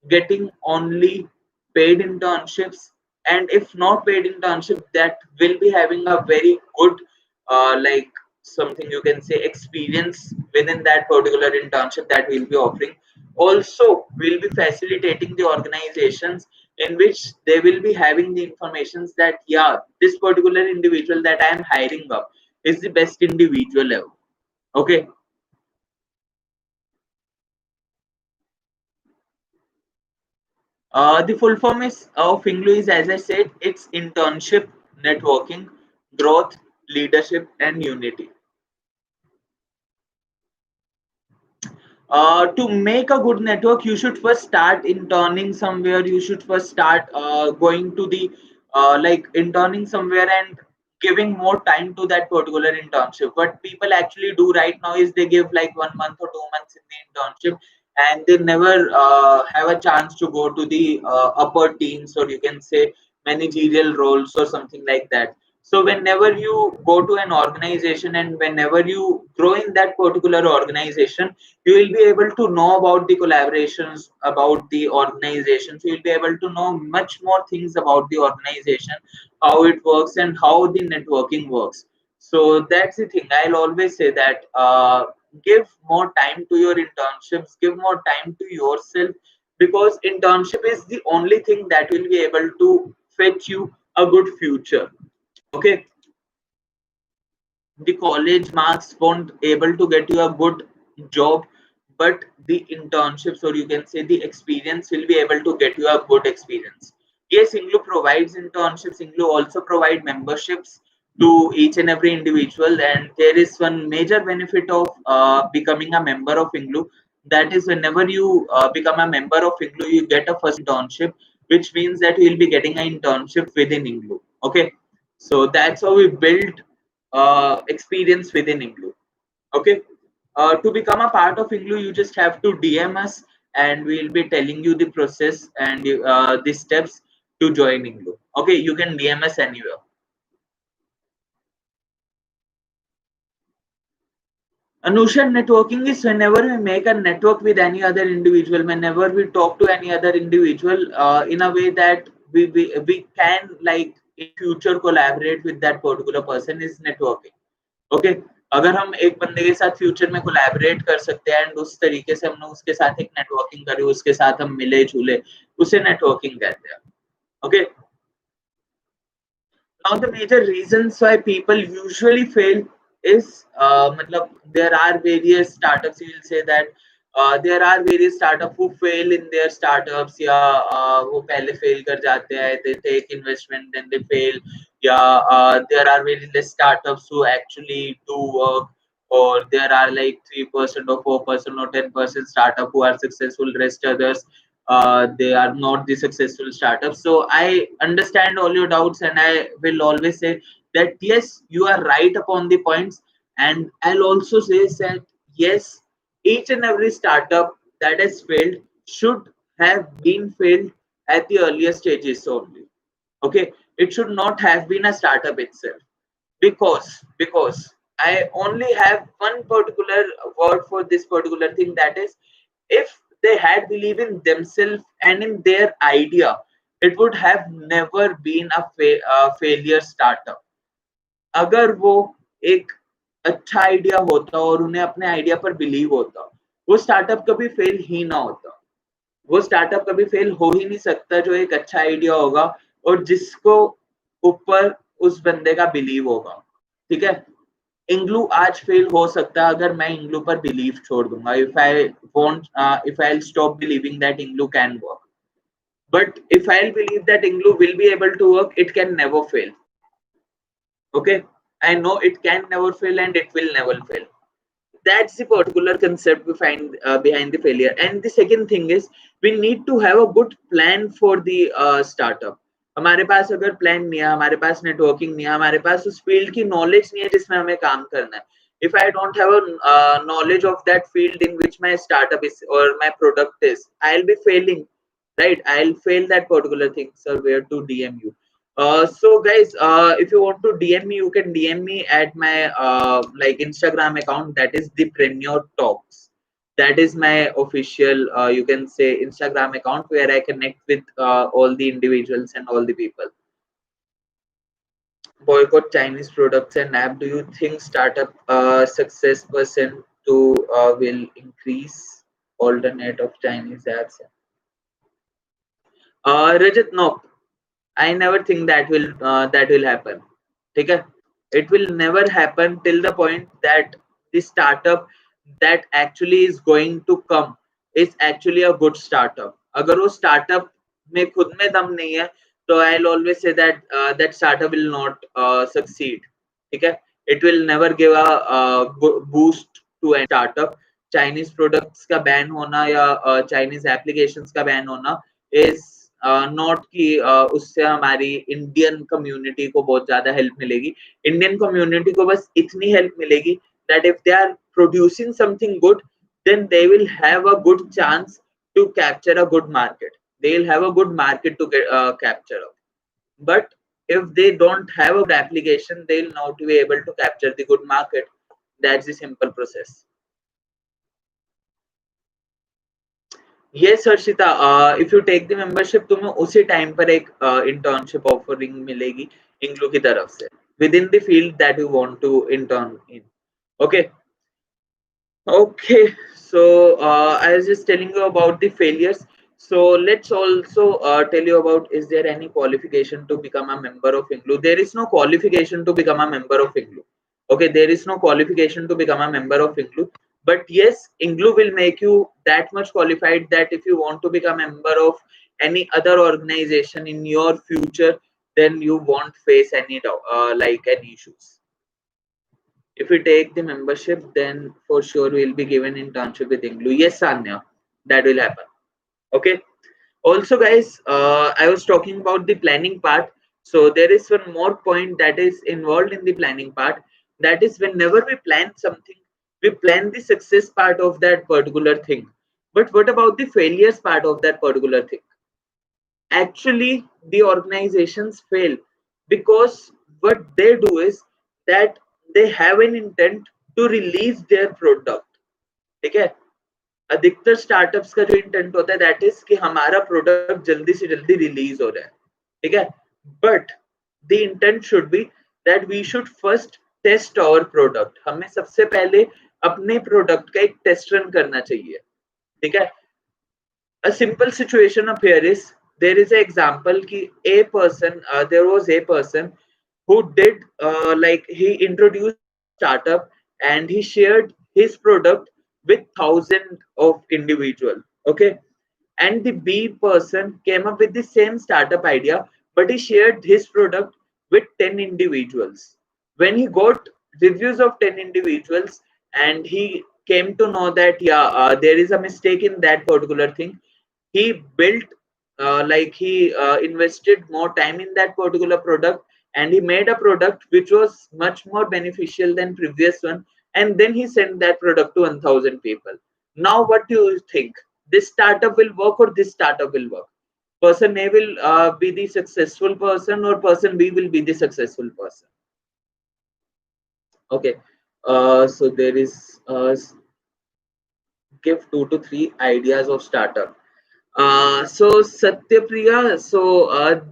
getting only paid internships, and if not paid internship, that will be having a very good like something you can say experience within that particular internship that we'll be offering. Also we'll be facilitating the organizations in which they will be having the informations that yeah, this particular individual that I am hiring up is the best individual ever. Okay. The full form is of INGLU is, as I said, it's internship, networking, growth, leadership, and unity. To make a good network, you should first start interning somewhere. You should first start going to the like interning somewhere and giving more time to that particular internship. What people actually do right now is they give like 1 month or 2 months in the internship, and they never have a chance to go to the upper teams, or you can say managerial roles or something like that. So whenever you go to an organization and whenever you grow in that particular organization, you will be able to know about the collaborations, about the organization. So you'll be able to know much more things about the organization, how it works and how the networking works. So that's the thing, I'll always say that give more time to your internships, give more time to yourself, because internship is the only thing that will be able to fetch you a good future. Okay. The college marks won't able to get you a good job, but the internships, or you can say the experience, will be able to get you a good experience. Yes, INGLU provides internships. INGLU also provide memberships to each and every individual, and there is one major benefit of becoming a member of INGLU. That is, whenever you become a member of INGLU, you get a first internship, which means that you will be getting an internship within INGLU. Okay. So that's how we build experience within INGLU. Okay. To become a part of INGLU, you just have to DM us, and we'll be telling you the process and the steps to join INGLU. Okay, you can DM us anywhere. Anusha, networking is whenever we make a network with any other individual, whenever we talk to any other individual in a way that we can like in future collaborate with that particular person, is networking. Okay. अगर हम एक बंदे के साथ future में collaborate कर सकते हैं एंड उस तरीके से हमने उसके साथ एक नेटवर्किंग करी, उसके साथ हम मिले झूले, उसे नेटवर्किंग कहते हैं. Okay. Now the major reasons why people usually fail is there are various startups, you will say that there are various startups who fail in their startups, या वो पहले fail कर जाते हैं, they take investment then they fail, या there are various startups who actually do work, or there are like 3% or 4% or 10% startup who are successful, rest others they are not the successful startups. So I understand all your doubts, and I will always say that yes, you are right upon the points. And I'll also say that yes, each and every startup that has failed should have been failed at the earlier stages only. Okay, it should not have been a startup itself, because I only have one particular word for this particular thing, that is, if they had believed in themselves and in their idea, it would have never been a failure startup. अगर वो एक अच्छा idea होता और उन्हें अपने idea पर believe होता, वो स्टार्टअप कभी फेल ही ना होता. वो स्टार्टअप कभी फेल हो ही नहीं सकता जो एक अच्छा आइडिया होगा और जिसको ऊपर उस बंदे का बिलीव होगा. ठीक है. इंग्लू आज फेल हो सकता है अगर मैं इंग्लू पर बिलीव छोड़ दूंगा. If I stop believing that Inglu can work, but if I'll believe that INGLU will be able to work, it can never fail. Okay, I know it can never fail and it will never fail. That's the particular concept we find behind the failure. And the second thing is, we need to have a good plan for the startup. हमारे पास अगर plan नहीं है, हमारे पास networking नहीं है, हमारे पास उस field की नॉलेज नहीं है जिसमें हमें काम करना है, if I don't have a knowledge of that field in which my startup is or my product is, I'll be failing, right? I'll fail that particular thing. So where to DM you? So guys, if you want to DM me, you can DM me at my like Instagram account, that is the Preneur Talks. That is my official, you can say, Instagram account, where I connect with all the individuals and all the people. Boycott Chinese products and app. Do you think startup success percent to will increase alternate of Chinese apps? Rajat, no, I never think that will happen. Okay? It will never happen till the point that the startup that actually is going to come is actually a good startup. अगर वो startup में खुद में दम नहीं है, तो I'll always say that that startup will not succeed. ठीक है? It will never give a boost to a startup. Chinese products का ban होना या Chinese applications का ban होना is नॉट कि उससे हमारी इंडियन कम्युनिटी को बहुत ज्यादा हेल्प मिलेगी. इंडियन कम्युनिटी को बस इतनी हेल्प मिलेगी that if they are producing something good, then they will have a good chance to capture a good market. They will have a good market to get capture. But if they don't have a good application, they will not be able to capture the good market. That's the simple process. Yes, Harshita. If you take the membership, तुम्हें उसी time पर एक internship offering मिलेगी इंग्लू की तरफ से within the field that you want to intern in. Okay. Okay. So I was just telling you about the failures. So let's also tell you about, is there any qualification to become a member of INGLU? There is no qualification to become a member of INGLU. Okay, there is no qualification to become a member of INGLU. But yes, INGLU will make you that much qualified that if you want to become a member of any other organization in your future, then you won't face any like any issues. If we take the membership, then for sure we'll be given internship with INGLU. Yes, Sanya, that will happen. Okay. Also, guys, I was talking about the planning part. So there is one more point that is involved in the planning part. That is, whenever we plan something, we plan the success part of that particular thing. But what about the failures part of that particular thing? Actually, the organizations fail because what they do is that they have an intent to release their product. ठीक है? अधिकतर startups का जो intent होता है that is कि हमारा product जल्दी से जल्दी रिलीज हो रहा है. ठीक है? But the intent should be that we should first test our product. हमें सबसे पहले अपने प्रोडक्ट का एक टेस्ट रन करना चाहिए. ठीक है? A simple situation up here is, there is an example ki a person, there was a person who did like he introduced a startup and he shared his product with thousands of individual. Okay, and the B person came up with the same startup idea, but he shared his product with 10 individuals. When he got reviews of 10 individuals and he came to know that yeah, there is a mistake in that particular thing, he built like he invested more time in that particular product, and he made a product which was much more beneficial than previous one, and then he sent that product to 1000 people. Now what do you think, this startup will work or this startup will work? Person A will be the successful person or person B will be the successful person? Okay. So there is give 2 to 3 ideas of startup. So Satyapriya, so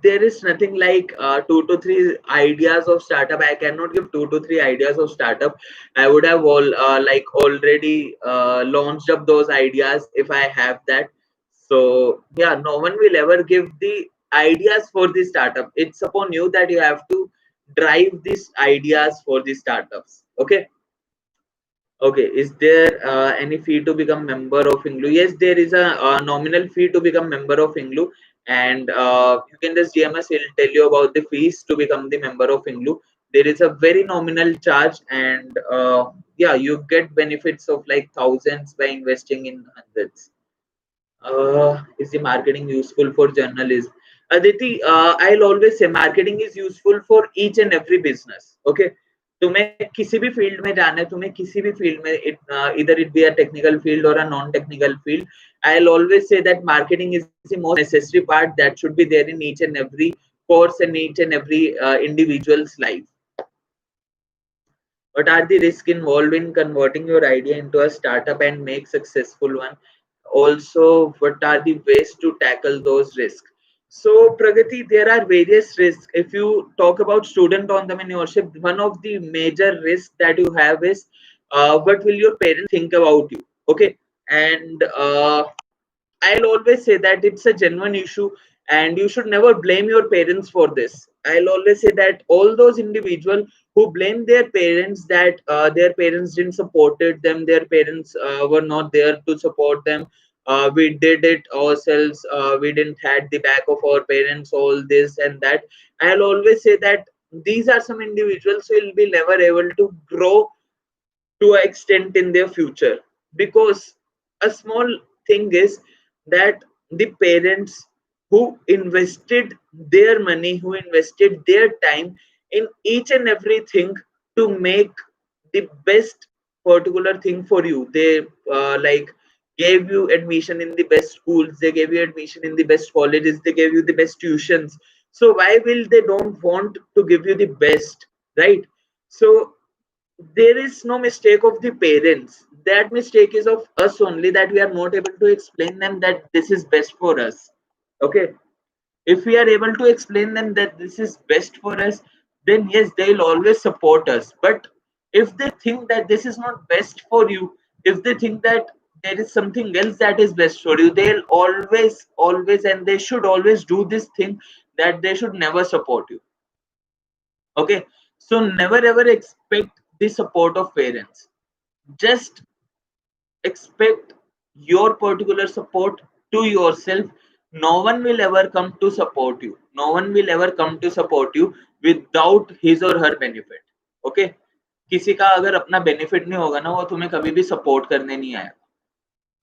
there is nothing like 2 to 3 ideas of startup. I cannot give 2 to 3 ideas of startup. I would have all like already launched up those ideas if I have that. So yeah, no one will ever give the ideas for the startup. It's upon you that you have to drive these ideas for the startups. Okay. Okay, is there any fee to become member of INGLU? Yes, there is a nominal fee to become member of INGLU, and you can just DM us. He'll tell you about the fees to become the member of INGLU. There is a very nominal charge, and yeah, you get benefits of like thousands by investing in hundreds. Is the marketing useful for journalism? Aditi, I'll always say marketing is useful for each and every business. Okay, तुम्हें किसी भी field में जाना है, तुम्हें किसी भी field में either it be a technical field or a non-technical field, I'll always say that marketing is the most necessary part that should be there in each and every course and each and every individual's life. What are the risks involved in converting your idea into a startup and make successful one? Also, what are the ways to tackle those risks? So, Pragati, there are various risks. If you talk about student entrepreneurship, one of the major risks that you have is what will your parents think about you? Okay, and I'll always say that it's a genuine issue and you should never blame your parents for this. I'll always say that all those individuals who blame their parents that their parents didn't supported them, their parents were not there to support them. We did it ourselves. We didn't had the back of our parents, all this and that. I'll always say that these are some individuals who will be never able to grow to an extent in their future, because a small thing is that the parents who invested their money, who invested their time in each and everything to make the best particular thing for you, they like gave you admission in the best schools, they gave you admission in the best colleges, they gave you the best tuitions. So why will they don't want to give you the best, right? So there is no mistake of the parents, that mistake is of us only, that we are not able to explain them that this is best for us. Okay, if we are able to explain them that this is best for us, then yes, they'll always support us. But if they think that this is not best for you, if they think that there is something else that is best for you, they'll always and they should always do this thing, that they should never support you. Okay, so never ever expect the support of parents. Just expect your particular support to yourself. No one will ever come to support you, no one will ever come to support you without his or her benefit. Okay, किसी का अगर अपना benefit नहीं होगा ना, वो तुम्हें कभी भी सपोर्ट करने नहीं आएगा.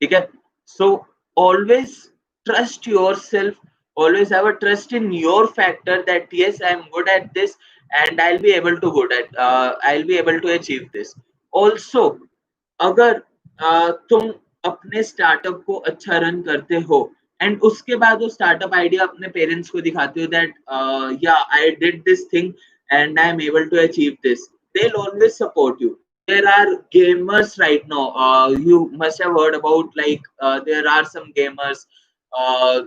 ठीक है, so always trust yourself, always have a trust in your factor that yes, I am good at this and I'll be able to achieve this. Also, अगर तुम अपने स्टार्टअप को अच्छा रन करते हो एंड उसके बाद वो स्टार्टअप आइडिया अपने पेरेंट्स को दिखाते हो दैट या I did this thing and I am able to achieve this, they will always support you. There are gamers right now, you must have heard about, like there are some gamers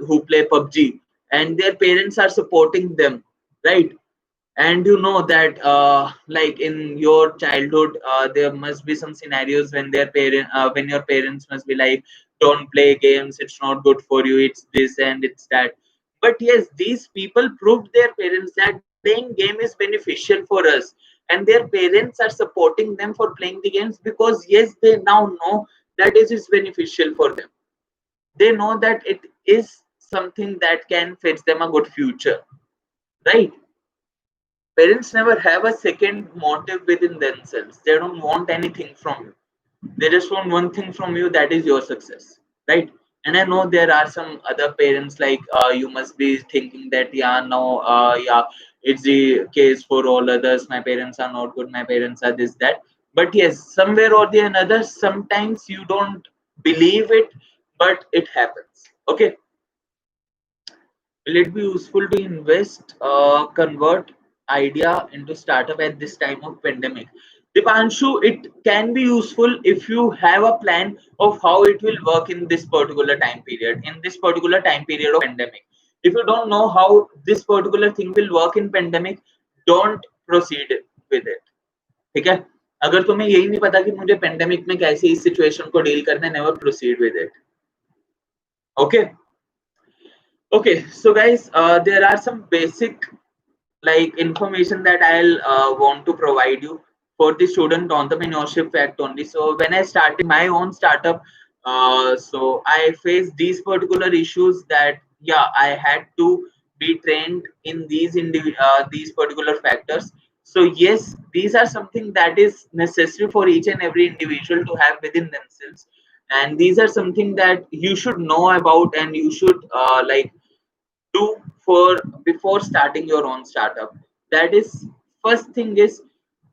who play PUBG and their parents are supporting them, right? And you know that like in your childhood there must be some scenarios when when your parents must be like, don't play games, it's not good for you, it's this and it's that. But yes, these people proved their parents that playing game is beneficial for us, and their parents are supporting them for playing the games because yes, they now know that it is beneficial for them. They know that it is something that can fetch them a good future, right? Parents never have a second motive within themselves. They don't want anything from you. They just want one thing from you, that is your success, right? And I know there are some other parents like you must be thinking that yeah, no, yeah, it's the case for all others. My parents are not good. My parents are this that. But yes, somewhere or the another, sometimes you don't believe it, but it happens. Okay, will it be useful to invest, convert idea into startup at this time of pandemic? Dipanshu, it can be useful if you have a plan of how it will work in this particular time period, in this particular time period of pandemic. If you don't know how this particular thing will work in pandemic, don't proceed with it. ठीक है, अगर तुम्हें यही नहीं पता कि मुझे pandemic में कैसे इस सिचुएशन को डील करना है, never proceed with it. Okay. Okay, so guys, there are some basic like information that I'll want to provide you for the student entrepreneurship fact only. So when I started my own startup, so I faced these particular issues that yeah, I had to be trained in these particular factors. So yes, these are something that is necessary for each and every individual to have within themselves. and these are something that you should know about and you should do for before starting your own startup. That is, first thing is,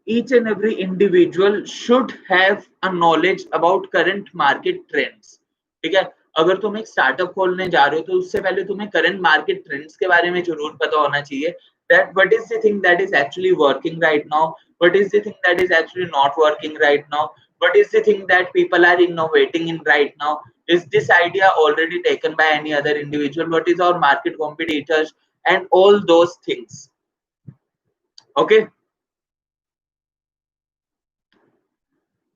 each and every individual should have a knowledge about current market trends. ठीक है, अगर तुम एक startup खोलने जा रहे हो तो उससे पहले तुम्हें करंट मार्केट ट्रेंड्स के बारे में जरूर पता होना चाहिए, that what is the thing that is actually working right now, what is the thing that is actually not working right now, what is the thing that people are innovating in right now, is this idea already taken by any other individual, what is our market competitors, and all those things. Okay.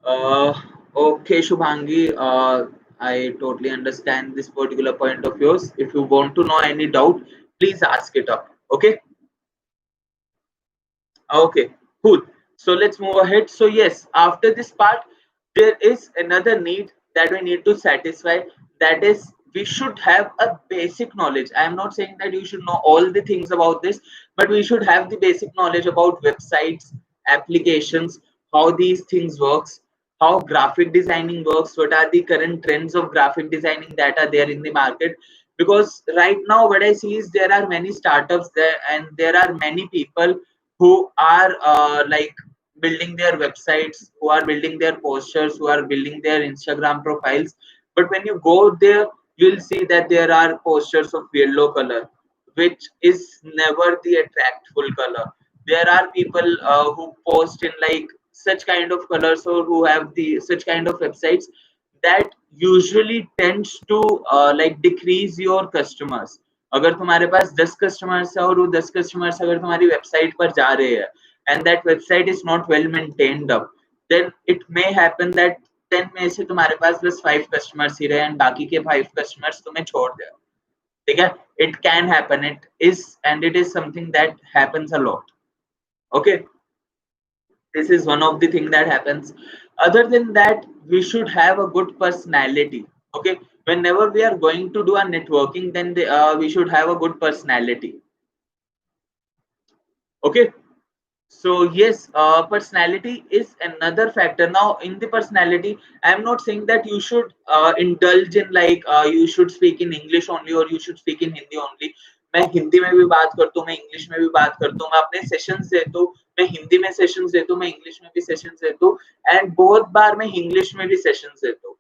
Uh, okay, Shubhangi, I totally understand this particular point of yours. If you want to know any doubt, please ask it up. Okay. Okay, cool. So let's move ahead. So yes, after this part, there is another need that we need to satisfy. That is, we should have a basic knowledge. I am not saying that you should know all the things about this, but we should have the basic knowledge about websites, applications, how these things works, how graphic designing works, what are the current trends of graphic designing that are there in the market. Because right now, what I see is there are many startups there, and there are many people who are building their websites, who are building their posters, who are building their Instagram profiles. But when you go there, you'll see that there are posters of yellow color, which is never the attractful color. There are people who post in like such kind of colors, or who have the such kind of websites that usually tends to decrease your customers. अगर तुम्हारे पास 10 customers है और वो 10 customers अगर तुम्हारी website पर जा रहे हैं and that website is not well maintained up, then it may happen that 10 में से तुम्हारे पास बस 5 कस्टमर्स ही रहे and बाकी के 5 कस्टमर्स तुम्हें छोड़ दे. ठीक है, it can happen, it is, and it is something that happens a lot. Okay, this is one of the thing that happens. Other than that, we should have a good personality. Okay, whenever we are going to do a networking, then we should have a good personality. Okay, so yes, personality is another factor. Now in the personality, I am not saying that you should indulge in you should speak in English only or you should speak in Hindi only. मैं हिंदी में भी बात करता हूँ, मैं English में भी बात करता हूँ, मैं अपने सेशंस देता हूँ, मैं हिंदी में सेशंस देता हूँ, मैं इंग्लिश में भी सेशंस देता हूँ, एंड बहुत बार मैं इंग्लिश में भी सेशंस देता हूँ.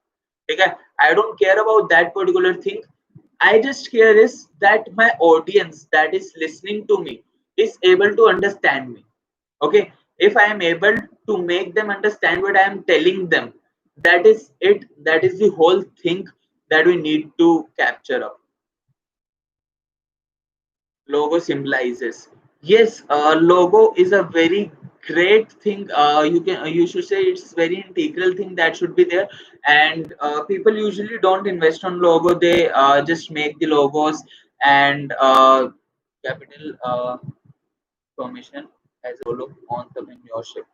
ठीक है, I don't care about that particular thing. I just care is that my audience that is listening to me is able to understand me. Okay, if I am able to make them understand what I am telling them, that is it, that is the whole thing that we need to capture up. Logo symbolizes, yes, logo is a very great thing. You should say it's very integral thing that should be there, and people usually don't invest on logo, they just make the logos and capital formation as a role of entrepreneurship.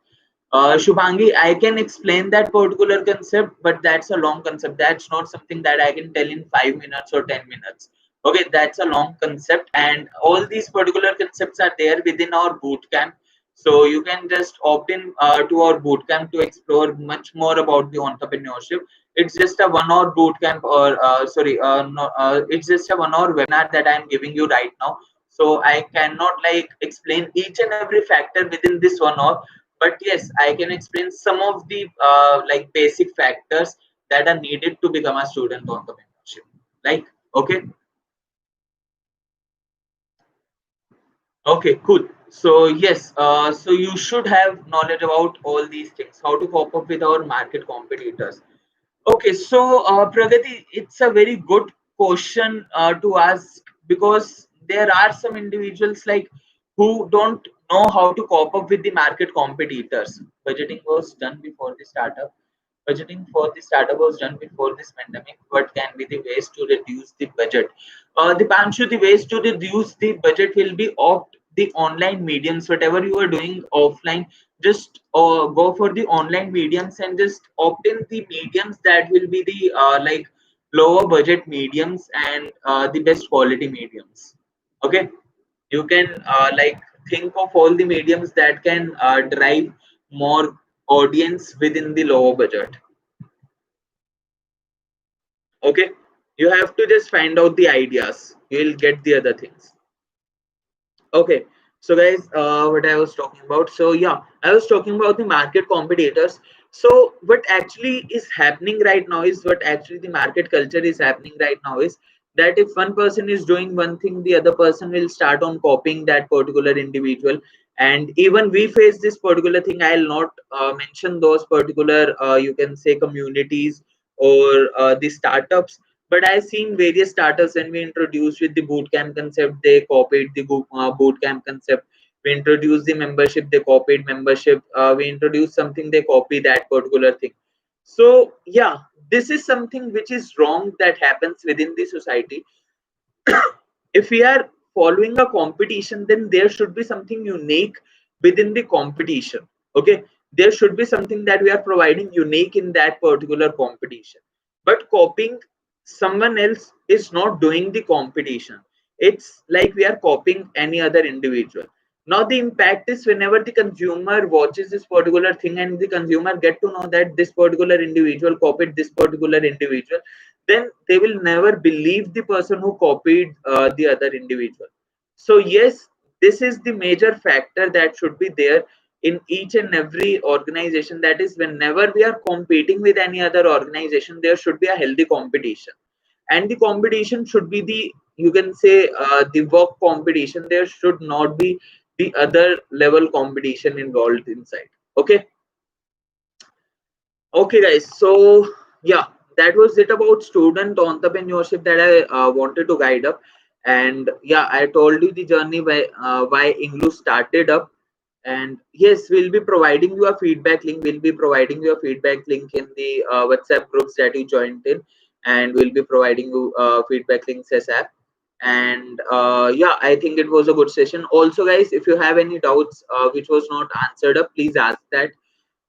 Shubhangi, I can explain that particular concept, but that's a long concept. That's not something that I can tell in 5 minutes or 10 minutes. Okay, that's a long concept, and all these particular concepts are there within our boot camp. So you can just opt in to our boot camp to explore much more about the entrepreneurship. It's just a 1 hour boot camp, or no, it's just a 1 hour webinar that I'm giving you right now. So I cannot explain each and every factor within this 1 hour, but yes, I can explain some of the basic factors that are needed to become a student entrepreneurship. Like, okay. Okay, cool. So yes, so you should have knowledge about all these things, how to cope up with our market competitors. Okay, so Pragati, it's a very good question to ask, because there are some individuals who don't know how to cope up with the market competitors. Budgeting was done before the startup. Budgeting for the startup was done before this pandemic. What can be the ways to reduce the budget? Dipanshu, the ways to reduce the budget will be opt the online mediums. Whatever you are doing offline, just go for the online mediums and just opt in the mediums that will be the lower budget mediums and the best quality mediums. Okay, you can think of all the mediums that can drive more audience within the lower budget. Okay, you have to just find out the ideas, you will get the other things. Okay, so guys, what I was talking about, so yeah, I was talking about the market competitors. So what actually is happening right now is, what actually the market culture is happening right now is that if one person is doing one thing, the other person will start on copying that particular individual. And even we face this particular thing. I'll not mention those particular you can say communities or the startups, but I've seen various startups when we introduced with the bootcamp concept, they copied the bootcamp concept. We introduced the membership, they copied membership. We introduced something, they copy that particular thing. So yeah, this is something which is wrong that happens within the society. If we are following a competition, then there should be something unique within the competition. Okay, there should be something that we are providing unique in that particular competition. But copying someone else is not doing the competition. It's like we are copying any other individual. Now the impact is, whenever the consumer watches this particular thing and the consumer get to know that this particular individual copied this particular individual, then they will never believe the person who copied the other individual. So yes, this is the major factor that should be there in each and every organization. That is, whenever we are competing with any other organization, there should be a healthy competition. And the competition should be the, you can say, the work competition. There should not be the other level competition involved inside. Okay. Okay, guys. So yeah, that was it about student entrepreneurship that I wanted to guide up. And yeah, I told you the journey why INGLU started up. And yes, we'll be providing you a feedback link. We'll be providing you a feedback link in the WhatsApp groups that you joined in, and we'll be providing you feedback links as app. And yeah, I think it was a good session. Also, guys, if you have any doubts which was not answered up, please ask that.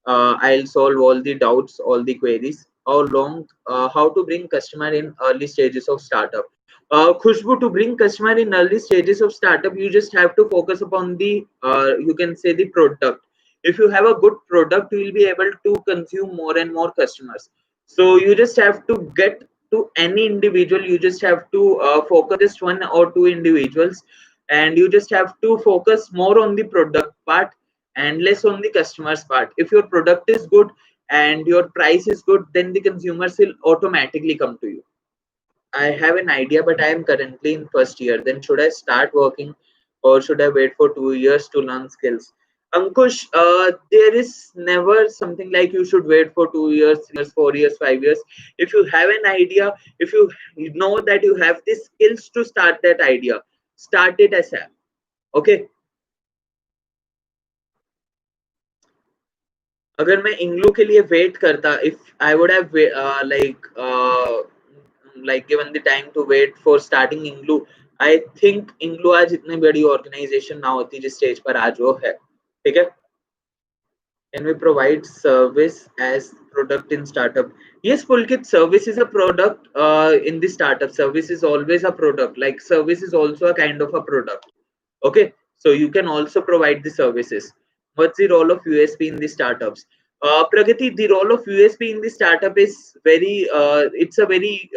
I'll solve all the doubts, all the queries. How to bring customer in early stages of startup. Khushbu, to bring customer in early stages of startup, you just have to focus upon the, you can say, the product. If you have a good product, you will be able to consume more and more customers. So you just have to get to any individual. You just have to focus just one or two individuals, and you just have to focus more on the product part and less on the customer's part. If your product is good and your price is good, then the consumers will automatically come to you. I have an idea, but I am currently in first year. Then should I start working, or should I wait for 2 years to learn skills? Ankush, there is never something like you should wait for 2 years, 3 years, 4 years, 5 years. If you have an idea, if you know that you have the skills to start that idea, start it as a. Okay. अगर मैं इंग्लू के लिए wait करता, if I would have like given the time to wait for starting Inglu, I think Inglu आज इतनी बड़ी organisation ना होती जिस स्टेज पर आज वो है. ठीक है. Can we provide service as product in startup? Yes, Pulkit, service is a product in the startup. Service is always a product. Like service is also a kind of a product. Okay, so you can also provide the services. What's the role of USP in the startups? Pragati, the role of USP in the startup is very, it's a very,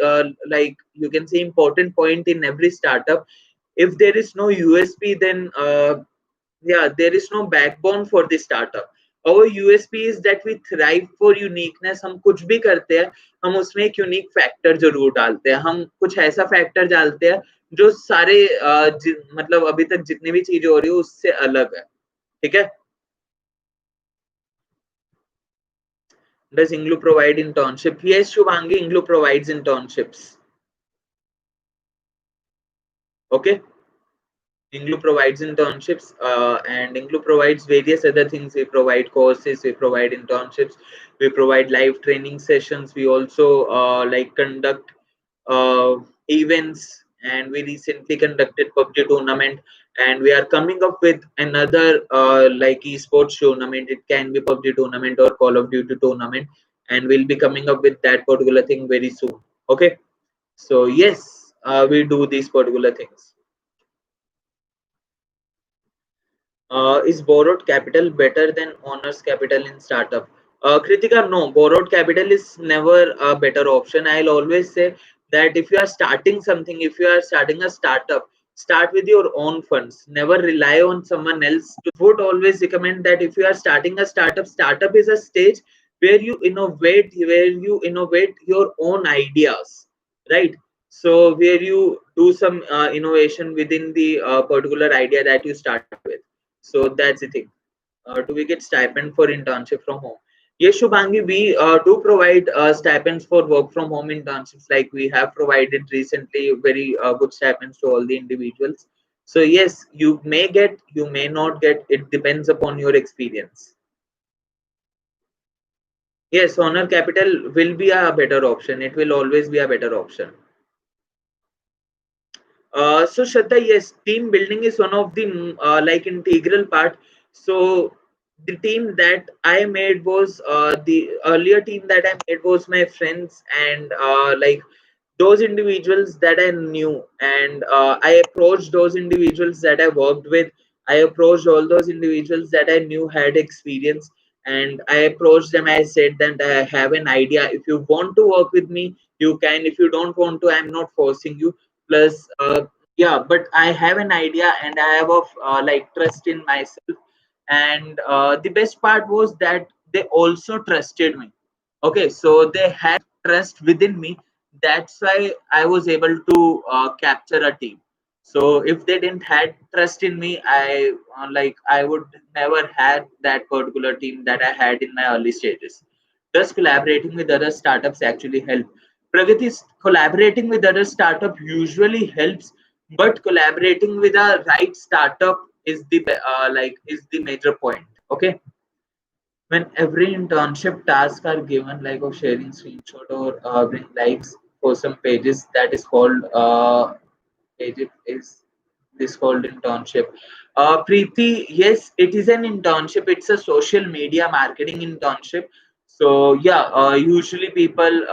like you can say, important point in every startup. If there is no USP, then yeah, there is no backbone for the startup. Our USP is that we thrive for uniqueness. हम कुछ भी करते हैं, हम उसमें एक unique factor जरूर डालते हैं. हम कुछ ऐसा फैक्टर डालते हैं जो सारे मतलब अभी तक जितनी भी चीजें हो रही है उससे अलग है. ठीक है. Does INGLU provide internship? Yes, Shubhangi, INGLU provides internships. Okay. INGLU provides internships and INGLU provides various other things. We provide courses, we provide internships, we provide live training sessions. We also like conduct uh, events, and we recently conducted PUBG tournament, and we are coming up with another like esports tournament. It can be PUBG tournament or Call of Duty tournament, and we'll be coming up with that particular thing very soon. Okay, so yes, we do these particular things. Is borrowed capital better than owner's capital in startup? Kritika, no, borrowed capital is never a better option. I'll always say that if you are starting something, if you are starting a startup, start with your own funds. Never rely on someone else. Would always recommend that if you are starting a startup, startup is a stage where you innovate your own ideas, right? So where you do some innovation within the particular idea that you started with. So that's the thing. Do we get stipend for internship from home? Yes, Shubhangi, we do provide stipends for work from home internships. Like we have provided recently very good stipends to all the individuals. So yes, you may get, you may not get. It depends upon your experience. Yes, honor capital will be a better option. It will always be a better option. So Shraddha, yes, team building is one of the like integral part. So the team that I made was the earlier team that I made was my friends and like those individuals that I knew, and I approached those individuals that I worked with. I approached all those individuals that I knew had experience, and I approached them. I said that I have an idea. If you want to work with me, you can. If you don't want to, I'm not forcing you. Plus, yeah, but I have an idea, and I have a like trust in myself. And the best part was that they also trusted me. Okay, so they had trust within me. That's why I was able to capture a team. So if they didn't had trust in me, I would never had that particular team that I had in my early stages. Thus collaborating with other startups actually help. Pragati, collaborating with other startup usually helps, but collaborating with a right startup is the is the major point. Okay, when every internship task are given, like of sharing screenshot or bring likes for some pages, that is called page is this called internship. Preeti, yes, it is an internship. It's a social media marketing internship. So yeah, usually people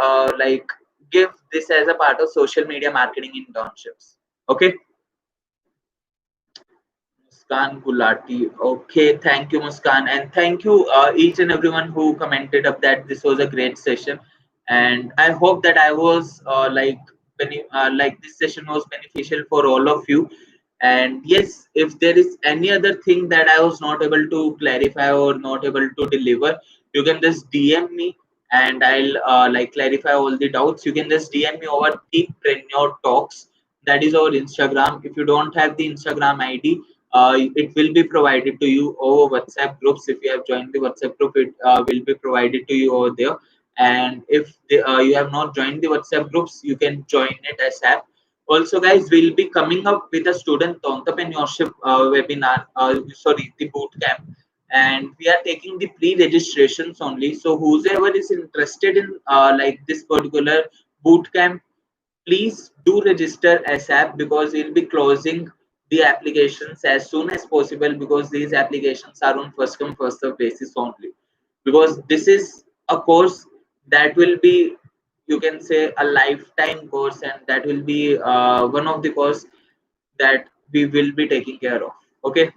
give this as a part of social media marketing internships. Okay. Muskan Gulati. Okay, thank you, Muskan, and thank you each and everyone who commented up that this was a great session, and I hope that I was like this session was beneficial for all of you. And yes, if there is any other thing that I was not able to clarify or not able to deliver, you can just DM me and I'll clarify all the doubts. You can just DM me over Entrepreneur Talks. That is our Instagram. If you don't have the Instagram ID, it will be provided to you over WhatsApp groups. If you have joined the WhatsApp group, it will be provided to you over there. And if you have not joined the WhatsApp groups, you can join it as app. Also, guys, we'll be coming up with a student entrepreneurship webinar. Sorry, the boot camp, and we are taking the pre-registrations only. So whoever is interested in this particular boot camp, please do register ASAP because we'll be closing the applications as soon as possible because these applications are on first come first serve basis only. Because this is a course that will be, you can say, a lifetime course, and that will be one of the course that we will be taking care of. Okay.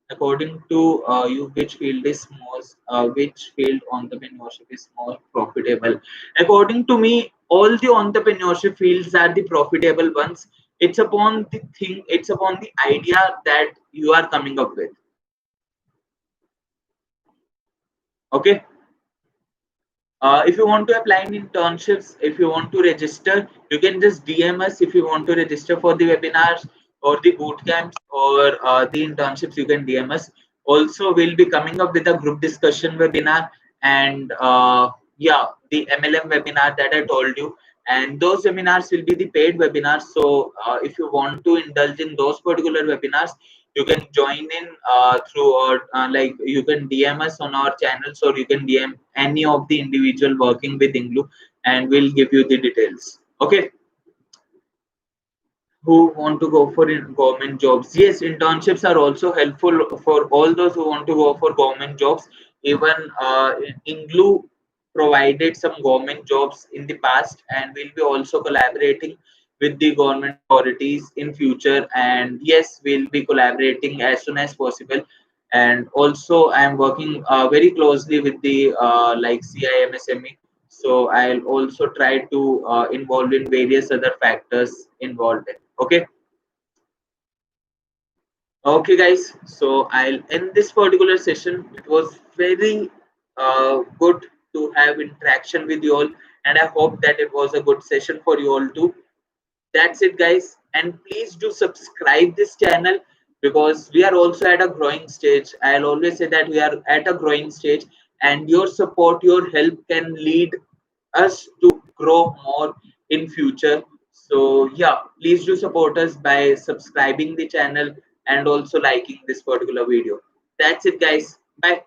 According to you, which field entrepreneurship is more profitable? According to me, all the entrepreneurship fields are the profitable ones. It's upon the thing, it's upon the idea that you are coming up with. Okay. If you want to apply in internships, if you want to register, you can just DM us. If you want to register for the webinars or the boot camps or the internships, you can DM us. Also, we'll be coming up with a group discussion webinar and yeah, the MLM webinar that I told you. And those webinars will be the paid webinars. So if you want to indulge in those particular webinars, you can join in through our you can DM us on our channels, or you can DM any of the individual working with INGLU, and we'll give you the details. Okay. Who want to go for government jobs? Yes, internships are also helpful for all those who want to go for government jobs. Even INGLU provided some government jobs in the past, and we'll be also collaborating with the government authorities in future. And yes, we'll be collaborating as soon as possible. and also I am working very closely with the like CIMSME. So I'll also try to involve in various other factors involved in. Okay. Okay, guys. So I'll end this particular session. It was very good to have interaction with you all, and I hope that it was a good session for you all too. That's it, guys. And please do subscribe this channel because we are also at a growing stage. I'll always say that we are at a growing stage, and your support, your help can lead us to grow more in future. So yeah, please do support us by subscribing the channel and also liking this particular video. That's it, guys. Bye.